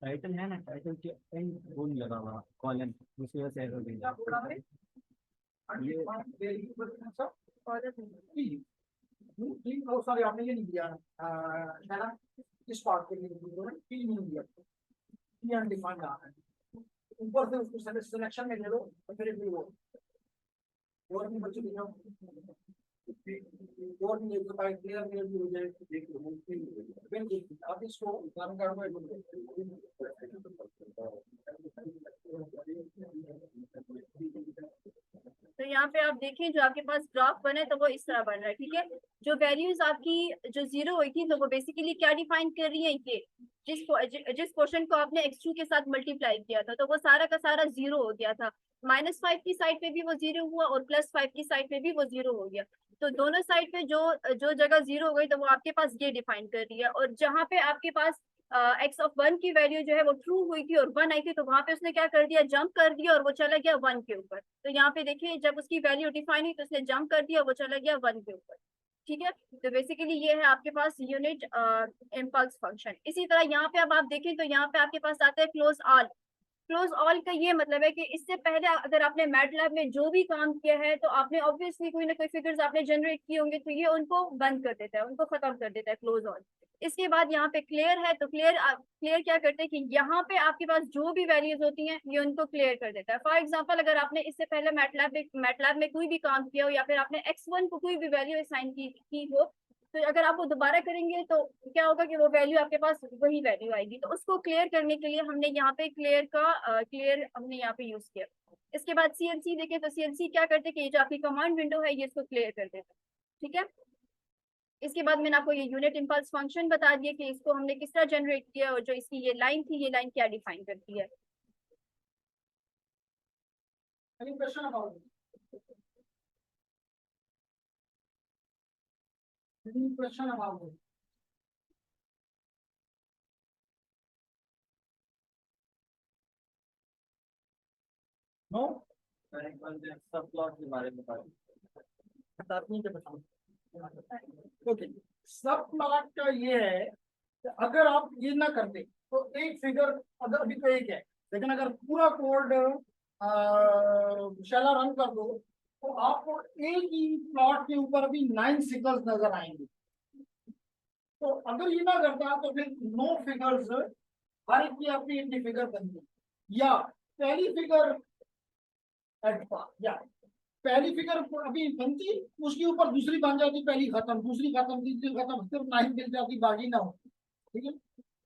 टाइटल है ना, टाइटल के एंड वो नहीं लगा हुआ कॉलन, जिसकी वजह से एरर देगा। सॉरी आपने ये नहीं दिया है ना, इस पार्ट के लिए नहीं दिया, डिफाइंड आ रहा है ऊपर से, उसको सिलेक्शन में ले लो और फिर भी वो और भी बच्चे दिखाओ और भी क्लियर भी हो जाए। देख लो आप इसको रन तो यहाँ पे आप देखें जो आपके पास ग्राफ बना है तो वो इस तरह बन रहा है, ठीक है। जो वैल्यूज आपकी जो 0 हुई थी तो वो बेसिकली क्या डिफाइन कर रही है? ये जिस पोर्शन को आपने x2 के साथ मल्टीप्लाई किया था तो वो सारा का सारा 0 हो गया था। -5 की साइड पे भी वो 0 हुआ और +5 की साइड पे भी वो 0 हो गया। तो दोनों साइड पे जो जो जगह 0 हो गई तो वो आपके पास ये डिफाइन कर रही है, और जहाँ पे आपके पास x ऑफ 1 की वैल्यू जो है वो ट्रू हुई थी और 1 आई थी, तो वहां पे उसने क्या कर दिया, जंप कर दिया और वो चला गया 1 के ऊपर। तो यहाँ पे देखिए जब उसकी वैल्यू डिफाइन हुई तो उसने जंप कर दिया और वो चला गया 1 के ऊपर। ठीक है, तो बेसिकली ये है आपके पास यूनिट इम्पल्स फंक्शन। इसी तरह यहाँ पे अब आप देखें तो यहाँ पे आपके पास आता है क्लोज ऑल। क्लोज ऑल का ये मतलब है कि इससे पहले अगर आपने मैटलैब में जो भी काम किया है तो आपने ऑब्वियसली कोई ना कोई फिगर्स आपने जनरेट किए होंगे, तो ये उनको बंद कर देता है, उनको खत्म कर देता है क्लोज ऑल। इसके बाद यहाँ पे क्लियर है, तो क्लियर क्या करते हैं कि यहाँ पे आपके पास जो भी वैल्यूज होती हैं ये उनको क्लियर कर देता है। फॉर एग्जांपल अगर आपने इससे पहले मैटलैब में कोई भी काम किया हो या फिर आपने x1 को कोई भी वैल्यू असाइन की हो, तो अगर आप वो दोबारा करेंगे तो क्या होगा कि वो वैल्यू आपके पास वही वैल्यू आएगी। तो उसको क्लियर करने के लिए हमने यहाँ पे क्लियर हमने यहाँ पे यूज किया। इसके बाद सीएलसी देखें तो सीएलसी क्या करते हैं कि ये जो आपकी कमांड विंडो है ये इसको क्लियर कर देता है। ठीक है, इसके बाद मैंने आपको ये यूनिट इम्पल्स फंक्शन बता दिया कि इसको हमने किस तरह जनरेट किया और जो इसकी ये लाइन थी ये लाइन क्या डिफाइन करती है। Any question about it? Any question about it? No? सब प्लॉट के बारे में बात ओके, सब प्लॉट का ये है कि अगर आप ये ना करते तो एक फिगर, अगर अभी तो एक है लेकिन अगर पूरा कोड शैला रन कर दो तो आपको एक ही प्लॉट के ऊपर भी 9 सिग्नल्स नजर आएंगे। तो अगर ये ना करता तो फिर 9 फिगर्स हर एक की अपनी फिगर बनती, या पहली फिगर या पहली फिगर अभी बनती उसके ऊपर दूसरी बन जाती, पहली खत्म, दूसरी खत्म, तीसरी खत्म, सिर्फ 9 मिल जाती, बाकी ना हो। ठीक है,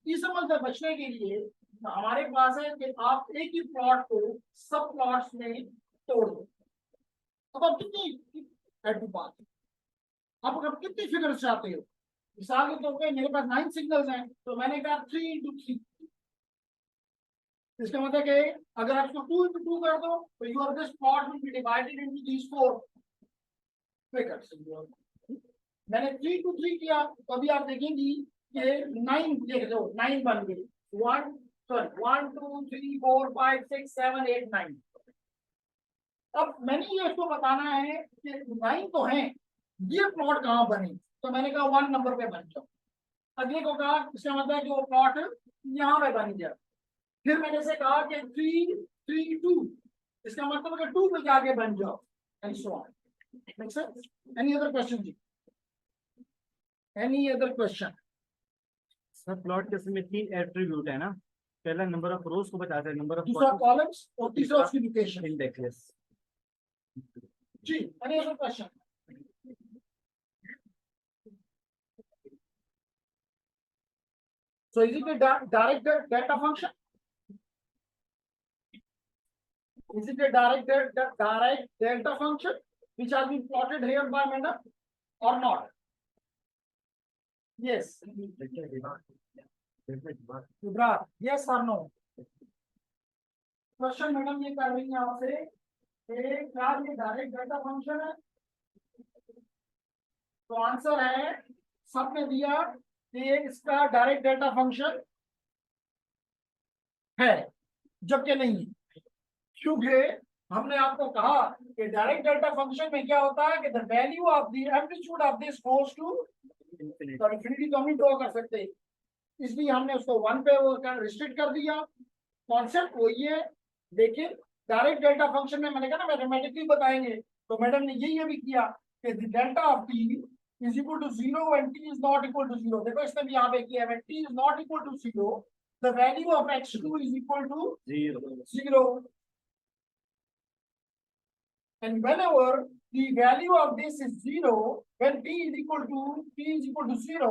इस समझ से बचने के लिए हमारे पास है कि आप एक ही प्लॉट को सब प्लॉट्स में तोड़ दो। अब आप कितनी आप कितनी फिगर चाहते हो? मिसाल के तौर पे मेरे पास 9 सिग्नल्स हैं तो मैंने कहा 3 into 3। इसका मतलब कि अगर आप इसको 2 into 2 कर दो तो your this plot will be divided into these 4 figures. मैंने 3 to 3 किया तो अभी आप देखेंगी कि 9 देख लो, 9 बन गई। 1 2 3 4 5 6 7 8 9। अब मैंने ये इसको बताना है कि 9 तो है, ये प्लॉट कहाँ बने, तो मैंने कहा 1 नंबर पे बन जाओ। अगले को कहा, इसका मतलब है कि वो प्लॉट यहाँ पे बन गया। फिर मैंने से कहा कि 3 3 2, इसका मतलब है 2 पे जाके बन जाओ, and so on. Make sense? Any other question जी? Any other question? Subplot के इसमें 3 एट्रीब्यूट है ना, पहला नंबर ऑफ रोज को बताता है, नंबर ऑफ दूसरा कॉलम्स और तीसरा उसकी लोकेशन। इंडेक्स। जी, any other question? So is it a direct data function? Is it a direct delta function which has been plotted here by madam or not? Yes. Yuvraj, yes or no? Question madam ये कर रही है आपसे कि क्या ये direct data function है? तो आंसर है, सबने दिया कि इसका डायरेक्ट डेटा फंक्शन है, जबकि नहीं है। क्योंकि हमने आपको कहा कि डायरेक्ट डेटा फंक्शन में क्या होता है कि the value of the amplitude of this goes to infinity, तो हम ही ड्रॉ कर सकते, इसलिए हमने उसको 1 पे वो रिस्ट्रिक्ट कर दिया। कॉन्सेप्ट वही है, लेकिन डायरेक्ट डेल्टा फंक्शन में मैंने कहा ना मैथमेटिकली बताएंगे, तो मैडम ने ये भी किया कि the delta of T is equal to 0 when T is not equal to 0। देखो इसने भी यहाँ पे किया, when T is not equal to 0 the value of x2 is equal to 0 and whenever the value of this is 0, when t is equal to 0,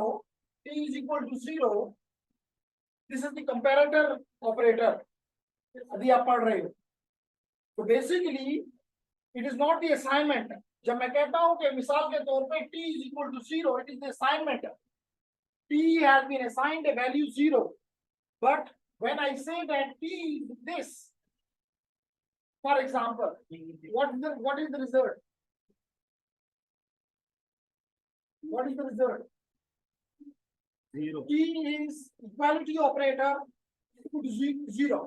t is equal to 0, this is the comparator operator अभी आप पढ़ रहे हो। तो basically it is not the assignment. जब मैं कहता हूं कि मिसाल के तौर पे t is equal to 0, it is the assignment. t has been assigned a value 0, but when I say that t is this, for example, what is the result? What is the result? 0. T is equality operator equal to 0.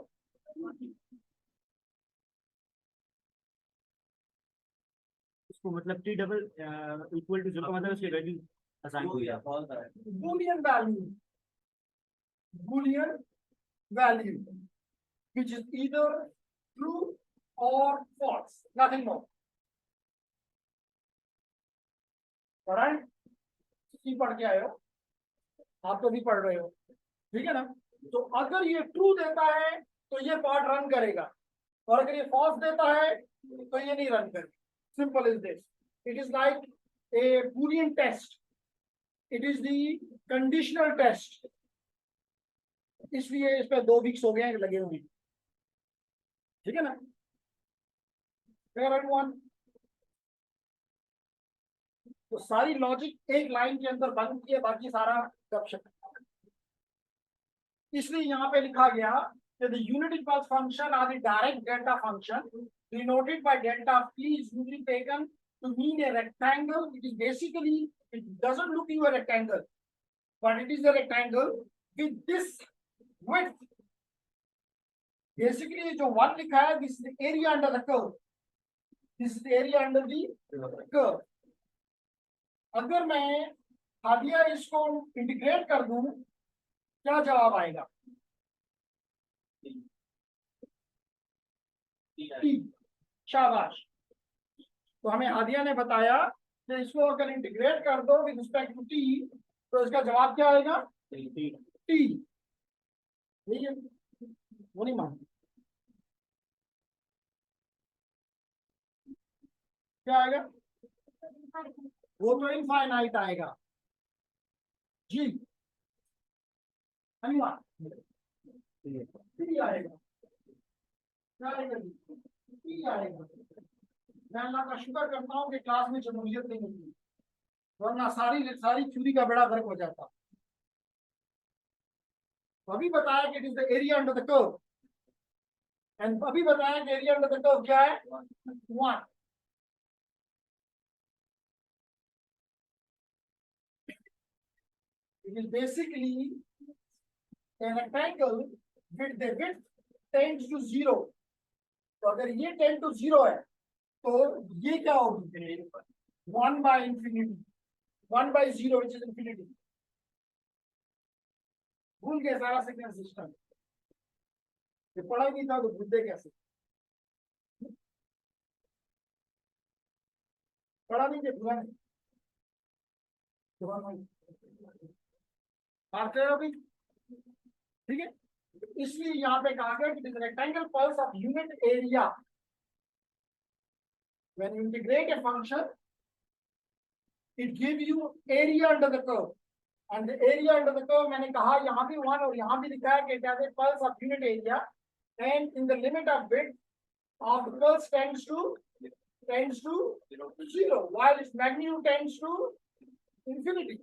इसको मतलब t double equal to 0 का मतलब उसकी value assign हुई है. Boolean value. Boolean value, which is either true or false. Nothing more. Alright? की पढ़ के आए हो, आप तो भी पढ़ रहे हो, ठीक है ना? तो अगर ये ट्रू देता है तो ये पार्ट रन करेगा, और अगर ये फॉल्स देता है तो ये नहीं रन करेगा. Simple is this. It is like a boolean test. It is the conditional test. इसलिए इस पे 2 वीक्स हो गए हैं लगे हुए, ठीक है ना? तो सारी लॉजिक एक लाइन के अंदर बंद किए, बाकी सारा गपशप. इसलिए यहाँ पे लिखा गया कि the unit impulse function or the direct delta function denoted by delta p is usually taken to mean a rectangle. It is basically, it doesn't look like a rectangle, but it is a rectangle with this width. Basically जो 1 लिखा है, this is the area under the curve. This is the area under the curve. अगर मैं हादिया इसको integrate कर दूं, क्या जवाब आएगा? टी. शाबाश. तो हमें हादिया ने बताया कि इसको अगर इंटीग्रेट कर दो विद रिस्पेक्ट टू टी, तो इसका जवाब क्या आएगा? टी. ठीक है, वो नहीं मान. क्या आएगा? वो तो इनफाइनाइट आएगा जी. धन्यवाद. आएगा, क्या आएगा? आएगा. मैं अल्लाह का शुक्र करता हूँ कि क्लास में जमहूरियत नहीं होती, वरना सारी थ्योरी का बड़ा फर्क हो जाता. अभी बताया कि it is the area under the curve, and अभी बताया कि एरिया अंडर द कर्व क्या है? 1. It is basically a rectangle with the width tends to 0. तो अगर ये 10 to 0 है तो ये क्या होगी? 1 by infinity. 1 by 0 which is infinity. भूल गए सारा सिग्नल सिस्टम. ये पढ़ा ही नहीं था तो भूलते कैसे? पढ़ा नहीं थे, भूला नहीं. अभी ठीक है. इसलिए यहाँ पे कहा गया कि rectangle pulse of unit area when you integrate a function it gives you area under the curve, and the area under the curve मैंने कहा यहाँ भी 1 और यहाँ भी लिखा है कि it has a pulse of unit area, and in the limit of width of the pulse tends to 0 while its magnitude tends to infinity.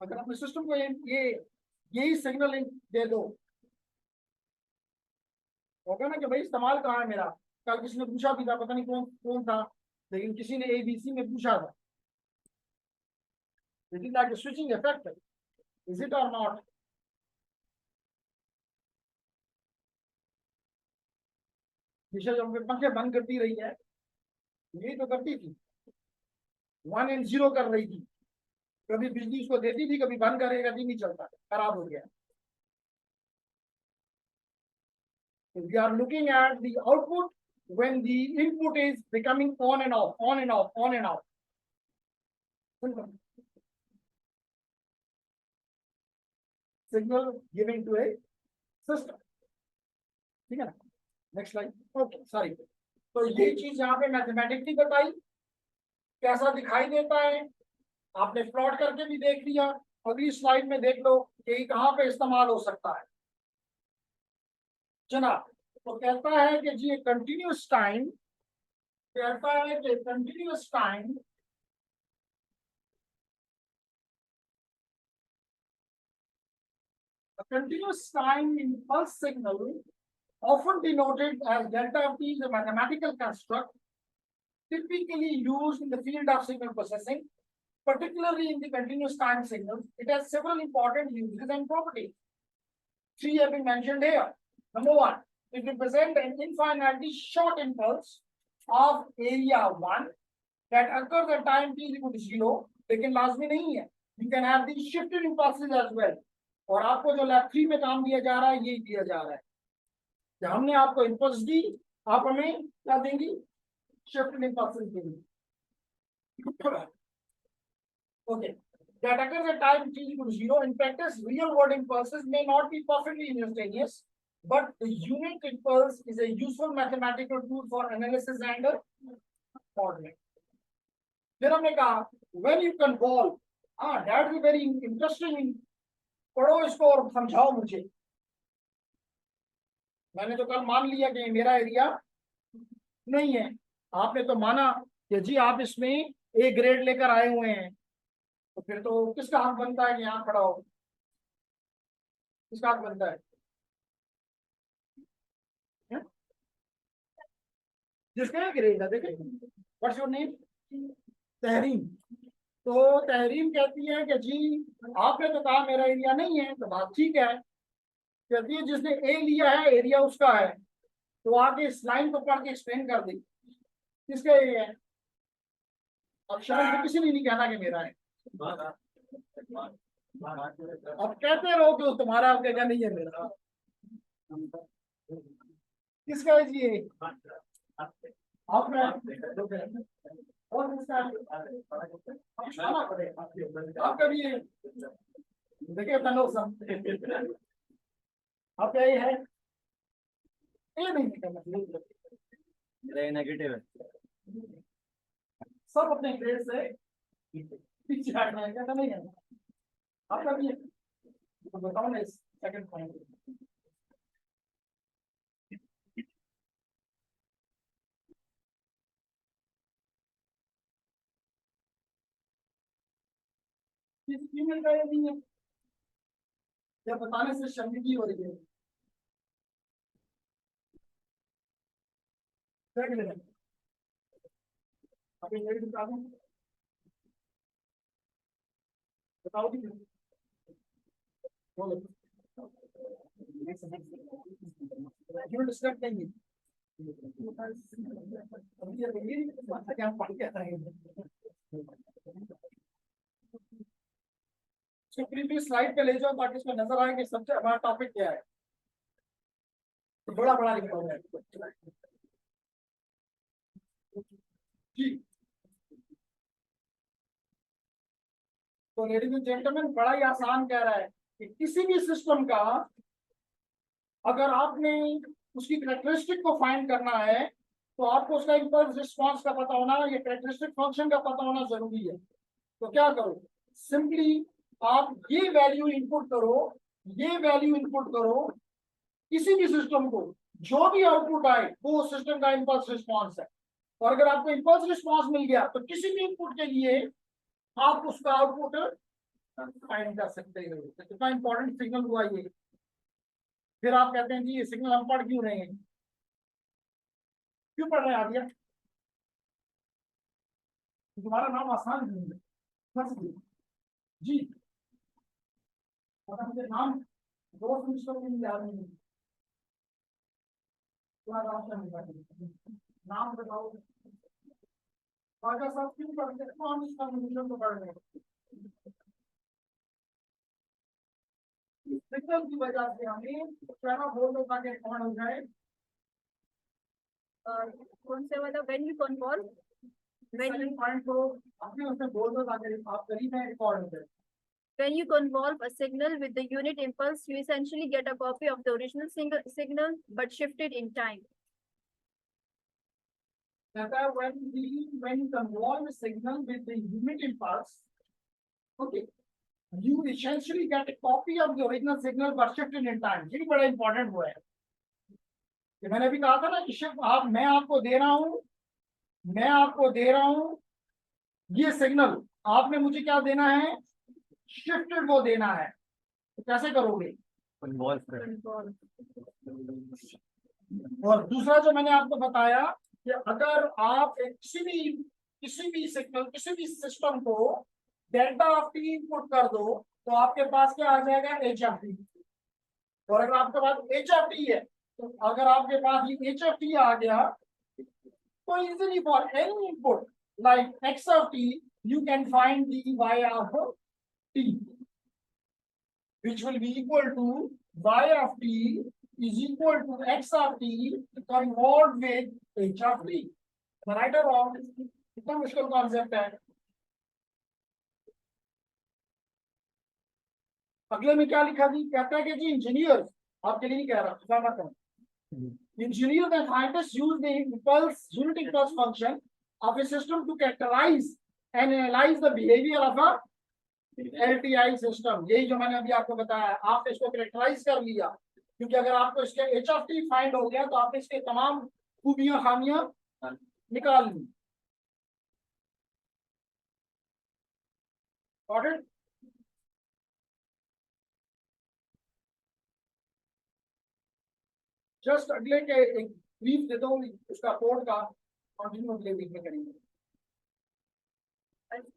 अगर अपने सिस्टम को यही सिग्नल दे दो, होगा ना कि भाई इस्तेमाल कहाँ है मेरा. कल किसी ने पूछा भी था, पता नहीं कौन था, लेकिन किसी ने ABC में पूछा था, it is like switching effect, is it और नॉट? दिशा जब पंखे बंद करती रही है, यही तो करती थी, 1 and 0 कर रही थी. कभी बिजली उसको देती थी, कभी बंद करेगा, नहीं चलता, खराब हो गया. We are looking at the output when the input is becoming on and off, on and off, on and off. Signal giving to a system. ठीक है ना? Next line. Okay, sorry. तो ये चीज यहाँ पे मैथमेटिकली बताई, कैसा दिखाई देता है आपने प्लॉट करके भी देख लिया. अगली स्लाइड में देख लो कि कहाँ पे इस्तेमाल हो सकता है. जनाब, तो कहता है कि जी कंटिन्यूस टाइम, कहता है कि continuous time in pulse signal often denoted as delta T, is a mathematical construct typically used in the field of signal processing, particularly in the continuous time signals. It has several important uses and properties. Three have been mentioned here. Number one, it represents an infinitely short impulse of area 1 that occurs at time t equal to 0, लेकिन लाजमी नहीं है. You can have these shifted impulses as well. और आपको जो lab 3 में काम दिया जा रहा है यही दिया जा रहा है. जब हमने आपको इम्पल्स दी, आप हमें क्या देंगी? Shifted impulses देंगी. Okay. That occurs at time t equal to 0. In practice, real world impulses may not be perfectly instantaneous, but the unit impulse is a useful mathematical tool for analysis and modeling. फिर हमने कहा, when you convolve, that's very interesting. पढ़ो इसको और समझाओ मुझे. मैंने तो कल मान लिया कि मेरा एरिया नहीं है. आपने तो माना कि जी आप इसमें ए ग्रेड लेकर आए हुए हैं, तो फिर तो किसका हक बनता है कि यहाँ खड़ा हो? किसका हक बनता है? जिसका ग्रेड है. देखें, व्हाट्स योर नेम? तहरीम. तो तहरीम कहती है कि जी आपने तो कहा मेरा एरिया नहीं है, तो बात ठीक है. कहती है जिसने ए लिया है एरिया उसका है, तो आगे इस लाइन को पढ़ के एक्सप्लेन कर दी किसका ए है. अब शर्म से किसी ने नहीं कहना कि मेरा है. अब कहते रहो कि तुम्हारा, आप कहेगा नहीं है मेरा. किसका है जी? आपका और आपका भी है. देखिए आपका ये है, ये नहीं करना. नेगेटिव है. सब अपने ग्रेड से पीछे हटना है, क्या नहीं है. आपका भी है. तो बताओ ना इस सेकंड पॉइंट. फीमेल का ये नहीं है, या बताने से शर्मिंदगी हो रही है. अभी ये भी बता दूं, बताओ भी बोलो. क्यों डिस्टर्ब नहीं? अभी ये क्या पढ़ के आए हैं. तो प्रीवियस स्लाइड पे ले जाओ ताकि इसमें नजर आए कि सबसे हमारा टॉपिक क्या है. तो बड़ा बड़ा लिखा हुआ है जी. तो लेडीज एंड जेंटलमैन, बड़ा ही आसान कह रहा है कि किसी भी सिस्टम का अगर आपने उसकी कैरेक्टरिस्टिक को फाइंड करना है तो आपको उसका इंपल्स रिस्पांस का पता होना, ये कैरेक्टरिस्टिक फंक्शन का पता होना जरूरी है. तो क्या करो, सिंपली आप ये वैल्यू इनपुट करो, ये वैल्यू इनपुट करो. किसी भी सिस्टम को जो भी आउटपुट आए वो सिस्टम का इंपल्स रिस्पांस है. और अगर आपको इंपल्स रिस्पांस मिल गया तो किसी भी इनपुट के लिए आप उसका आउटपुट फाइंड कर सकते हो. तो कितना इंपॉर्टेंट सिग्नल हुआ ये. फिर आप कहते हैं जी ये सिग्नल हम पढ़ क्यों रहे हैं? क्यों पढ़ रहे हैं आदिया? तुम्हारा नाम आसान नहीं है जी. मुझे नाम दोस्त मिस्टर को नहीं याद नहीं. नाम बताओ. साहब क्यों पढ़ते हैं? कौन इसका मिस्टर को पढ़ रहे हैं? सिग्नल की वजह से हमें कहना बोल दो ताकि कौन हो जाए. कौन से वाला when you convolve? पॉइंट को अपने उसमें बोल दो ताकि आप करीब है रिकॉर्ड हो जाए. When you convolve a signal with the unit impulse, you essentially get a copy of the original signal but shifted in time. When you convolve a signal with the unit impulse, okay, you essentially get a copy of the original signal but shifted in time. ये बड़ा important हुआ है. कि मैंने अभी कहा था ना कि शिफ्ट मैं आपको दे रहा हूं ये सिग्नल, आपने मुझे क्या देना है? शिफ्टेड वो देना है. तो कैसे करोगे? और दूसरा जो मैंने आपको बताया कि अगर आप किसी भी सिग्नल किसी भी सिस्टम को डेल्टा ऑफ टी इनपुट कर दो तो आपके पास क्या आ जाएगा, एच ऑफ टी। और अगर आपके पास एच ऑफ टी है तो अगर आपके पास ये एच ऑफ टी आ गया तो easily for any input like X of T you can find the Y of T which will be equal to y of t is equal to x of t convert with h of t. Right or wrong? कितना मुश्किल concept है। अगले में क्या लिखा जी, कहता है कि जी इंजीनियर, आपके लिए नहीं कह रहा, खुदा मत करो। Engineers and scientists use the unit impulse function of a system to characterize and analyze the behavior of a LTI system. यही जो मैंने अभी आपको बताया, आपने इसको कैरेक्टराइज कर लिया क्योंकि अगर आपको इसके एच ऑफ टी फाइंड हो गया तो आपने इसके तमाम खूबियां खामियां निकाल ली। जस्ट अगले के एक ब्रीफ दे दो उसका कोड का, कंटिन्यू अगले वीक में करेंगे।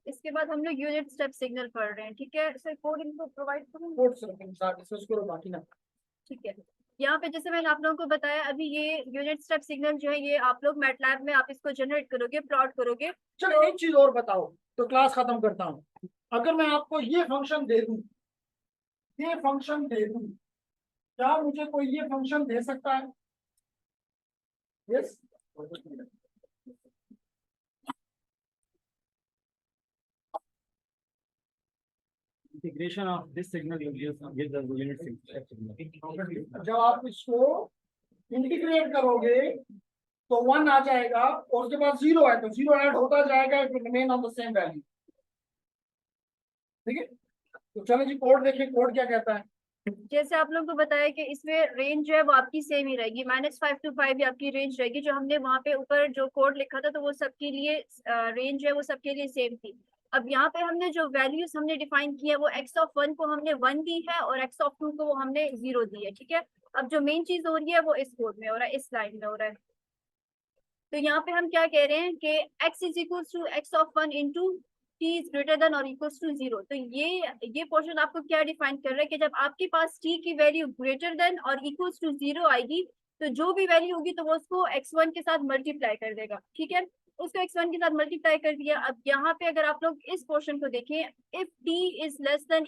इसके बाद हम लोग यूनिट स्टेप सिग्नल पढ़ रहे हैं, ठीक है। सर कोड इनको प्रोवाइड करूँ? कोड से डिस्कस करो बाकी ना। ठीक है। यहाँ पे जैसे मैंने आप लोगों को बताया अभी ये यूनिट स्टेप सिग्नल जो है ये आप लोग मैटलैब में आप इसको जनरेट करोगे, प्लॉट करोगे। चलो एक चीज और बताओ तो क्लास खत्म करता हूँ। अगर मैं आपको ये फंक्शन दे दूं, क्या मुझे कोई ये फंक्शन दे सकता है? Yes. Integration of this signal will give the unit step signal. जब आप इसको इंटीग्रेट करोगे तो 1 आ जाएगा और उसके बाद 0 है तो 0 ऐड होता जाएगा, it will remain on the same value. ठीक है, तो चलो जी कोड देखें, कोड क्या कहता है। जैसे आप लोगों को बताया कि इसमें रेंज जो है वो आपकी सेम ही रहेगी, -5 to 5 आपकी रेंज रहेगी। जो हमने वहाँ पे ऊपर जो कोड लिखा था तो वो सबके लिए रेंज है वो सबके लिए सेम थी। अब यहाँ पे हमने जो वैल्यूज हमने डिफाइन की है वो x(1) को हमने 1 दी है और x(2) को वो हमने 0 दी है, ठीक है। अब जो मेन चीज हो रही है वो इस कोड में हो रहा है, इस लाइन में हो रहा है। तो यहाँ पे हम क्या कह रहे हैं कि x is equal to x(1) into t is greater than और इक्वल टू 0। तो ये पोर्शन आपको क्या डिफाइन कर रहा है कि जब आपके पास t की वैल्यू ग्रेटर देन और इक्वल टू 0 आएगी तो जो भी वैल्यू होगी तो वो उसको x1 के साथ मल्टीप्लाई कर देगा, ठीक है। उसको x1 के साथ मल्टीप्लाई कर दिया। अब यहाँ पे अगर आप लोग इस पोर्शन को देखें, if t is less than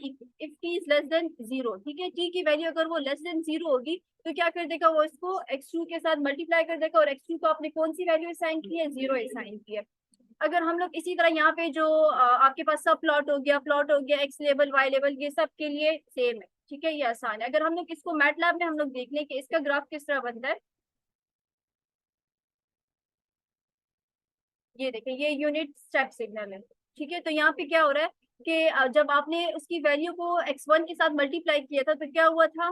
0, ठीक है, t की वैल्यू अगर वो लेस देन 0 होगी तो क्या कर देगा, वो इसको x2 के साथ मल्टीप्लाई कर देगा और x2 को आपने कौन सी वैल्यू असाइन की है, 0 असाइन की है। अगर हम लोग इसी तरह यहाँ पे जो आपके पास सब प्लॉट हो गया एक्स लेवल वाई लेवल, ये सब के लिए सेम है, ठीक है, ये आसान है। अगर हम लोग इसको मैटलैब में हम लोग देख लें कि इसका ग्राफ किस तरह बनता है, ये देखें, ये यूनिट स्टेप सिग्नल है, ठीक है। तो यहाँ पे क्या हो रहा है कि जब आपने उसकी वैल्यू को x1 के साथ मल्टीप्लाई किया था तो क्या हुआ था,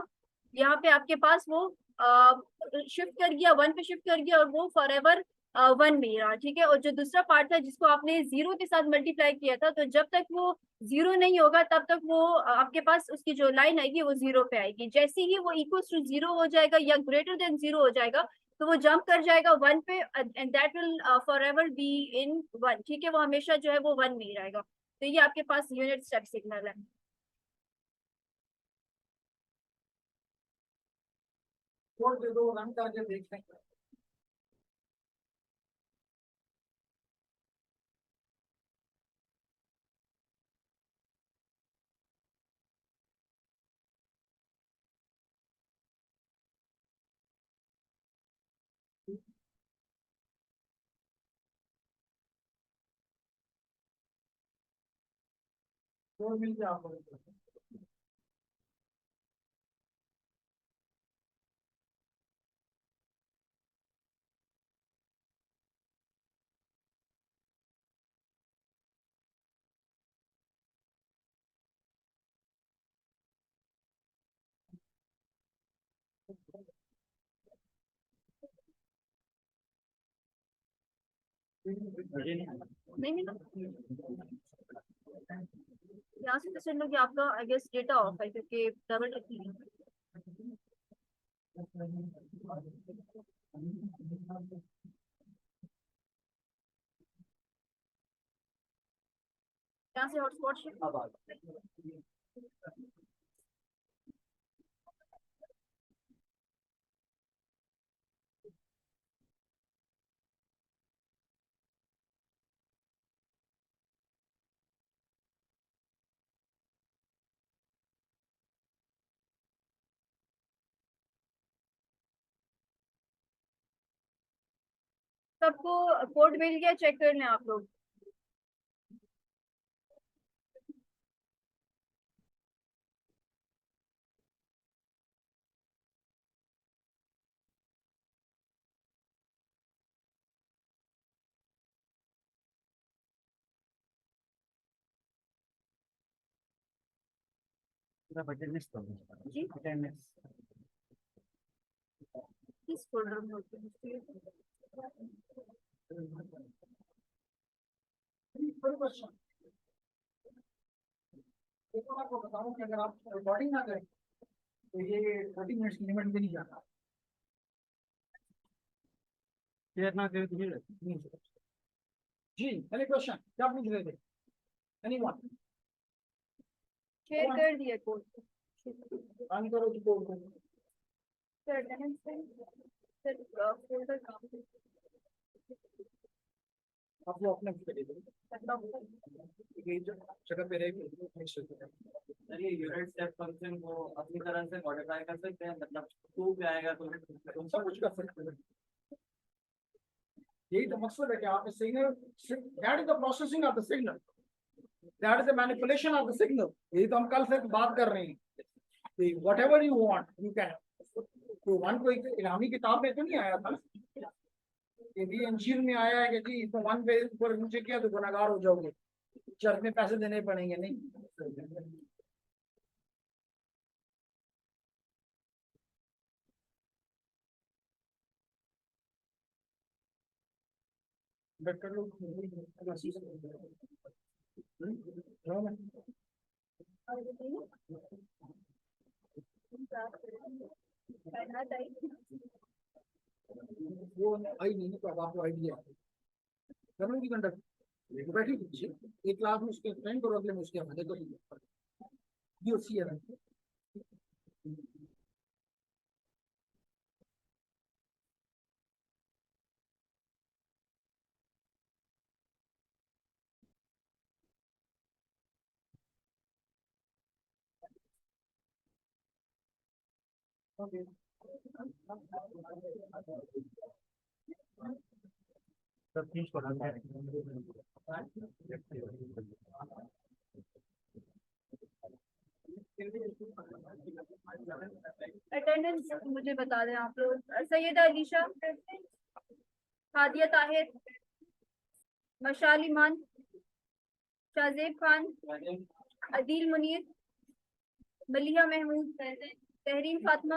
यहाँ पे आपके पास वो शिफ्ट कर गया 1 पे शिफ्ट कर गया और वो फॉर एवर 1 में ही रहा, ठीक है। और जो दूसरा पार्ट था जिसको आपने 0 के साथ मल्टीप्लाई किया था तो जब तक वो 0 नहीं होगा तब तक वो आपके पास उसकी जो लाइन आएगी वो 0 पे आएगी। जैसे ही वो इक्वल टू 0 हो जाएगा या ग्रेटर देन 0 हो जाएगा तो वो जंप कर जाएगा 1 पे and that will forever be in 1, ठीक है, वो हमेशा जो है वो 1 में ही रहेगा। तो ये आपके पास यूनिट स्टेप सिग्नल है। कोड दे दो, रन करके देखते हैं। कोड मिल गया आपको। नहीं मिला यहाँ से तो सुन लो कि आपका आई गेस डेटा ऑफ है क्योंकि डबल टिक यहाँ से हॉटस्पॉट शिफ्ट। अब आ गया। सबको कोड मिल गया, चेक कर लें आप लोग। पूरा अटेंडेंस कर दो। जी अटेंडेंस किस फोल्डर में होती है? क्वेश्चन देखो, मैं आपको बताऊं कि अगर आप रिकॉर्डिंग ना करें तो ये 30 मिनट्स की लिमिट में नहीं जाता। शेयर ना करें तो नहीं जी, एनी क्वेश्चन? क्या पूछ रहे थे? एनीवन? शेयर कर दिया कोड। ऑन करो तो कोड को। सर अटेंडेंस सर फोल्डर काम आप लोग अपने पे दे ये जो जगह पे रहेगी। सर ये यूनिट स्टेप फंक्शन को अपनी तरह से मॉडिफाई कर सकते हैं, मतलब 2 पे आएगा तो सब कुछ कर सकते हैं। यही तो मकसद है कि आप signal, that is the processing of the signal, that is the manipulation of the signal. यही तो हम कल से बात कर रहे हैं। What ever you want you can. तो वन को इलामी किताब में तो नहीं आया था, ये भी अंजीर में आया है कि जी इसको वन पे ऊपर नीचे किया तो गुनाहगार हो जाओगे, चर्च में पैसे देने पड़ेंगे। नहीं, कर लो। वो आई नहीं तो अब आपको आइडिया करने की कंडक्ट बैठी कीजिए एक क्लास में, उसके फ्रेंड को अगले में उसके हमारे को ये सी है। ओके, सब चीज को अटेंडेंस मुझे बता दें आप लोग। सैयदा अलीशा, हादिया ताहिर, मशाल ईमान, शाहजेब खान, अदील मुनीर, मलिहा महमूद, तहरीन फातिमा,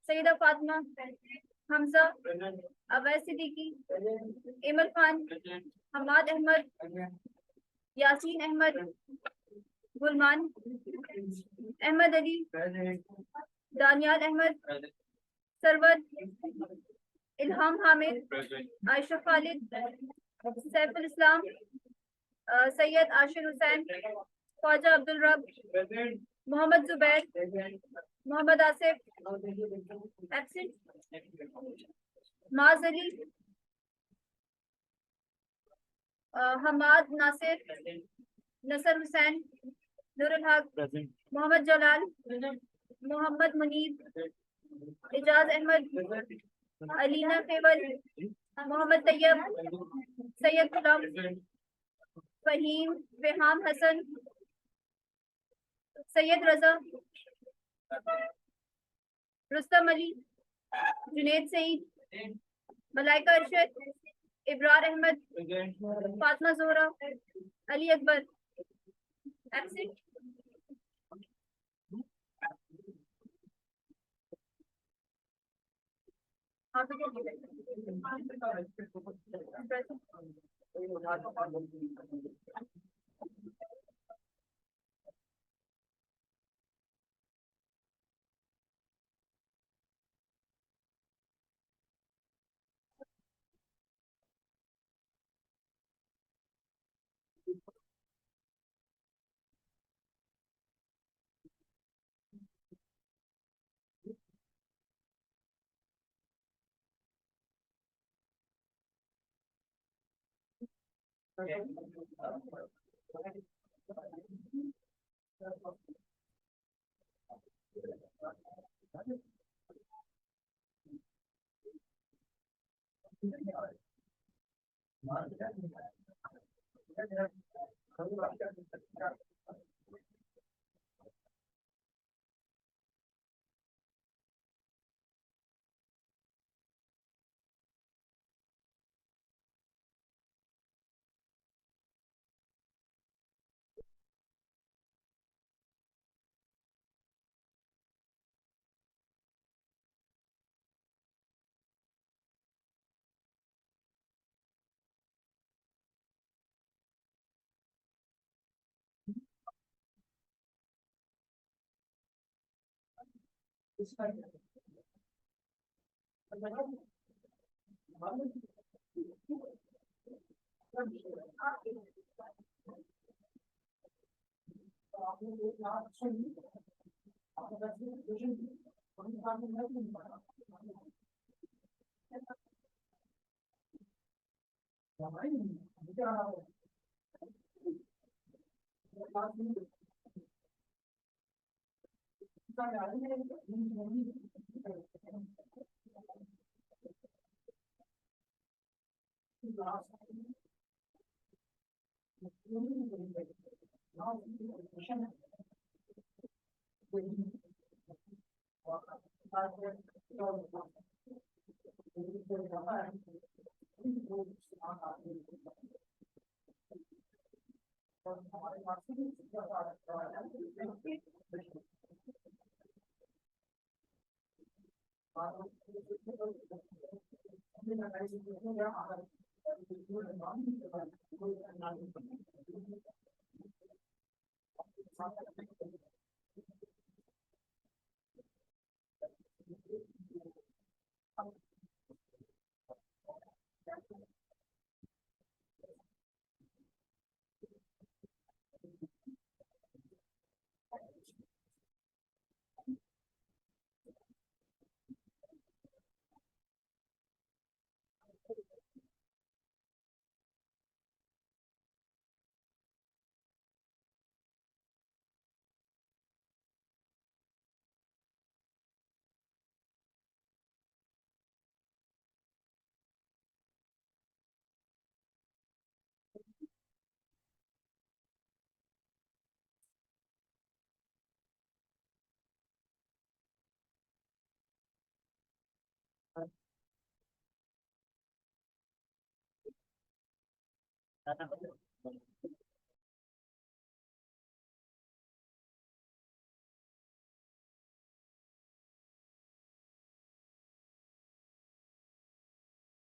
सईदा फातिमा, हमजा, अवैस सिद्दीकी, इमल खान, हमाद अहमद, यासीन अहमद, गुलमान अहमद अली, दानियाल अहमद, सरवत, इल्हाम हामिद, आयशा खालिद, सैफुल इस्लाम, सैयद आशिर हुसैन, ख्वाजा अब्दुल रब, मोहम्मद जुबैर, मोहम्मद आसिफ एब्सेंट, माज अली, हमाद नासिर, नसर हुसैन, नूरुल हक, मोहम्मद जलाल, मोहम्मद मुनीर, इजाज अहमद, अलीना केवल, मोहम्मद तैयब, सैयद गुलाम, फहीम रेहाम हसन, सैयद रजा, रुस्तम अली, जुनेद सईद, मलाइका अरशद, इब्रार अहमद, फातिमा जोहरा, अली अकबर एब्सेंट,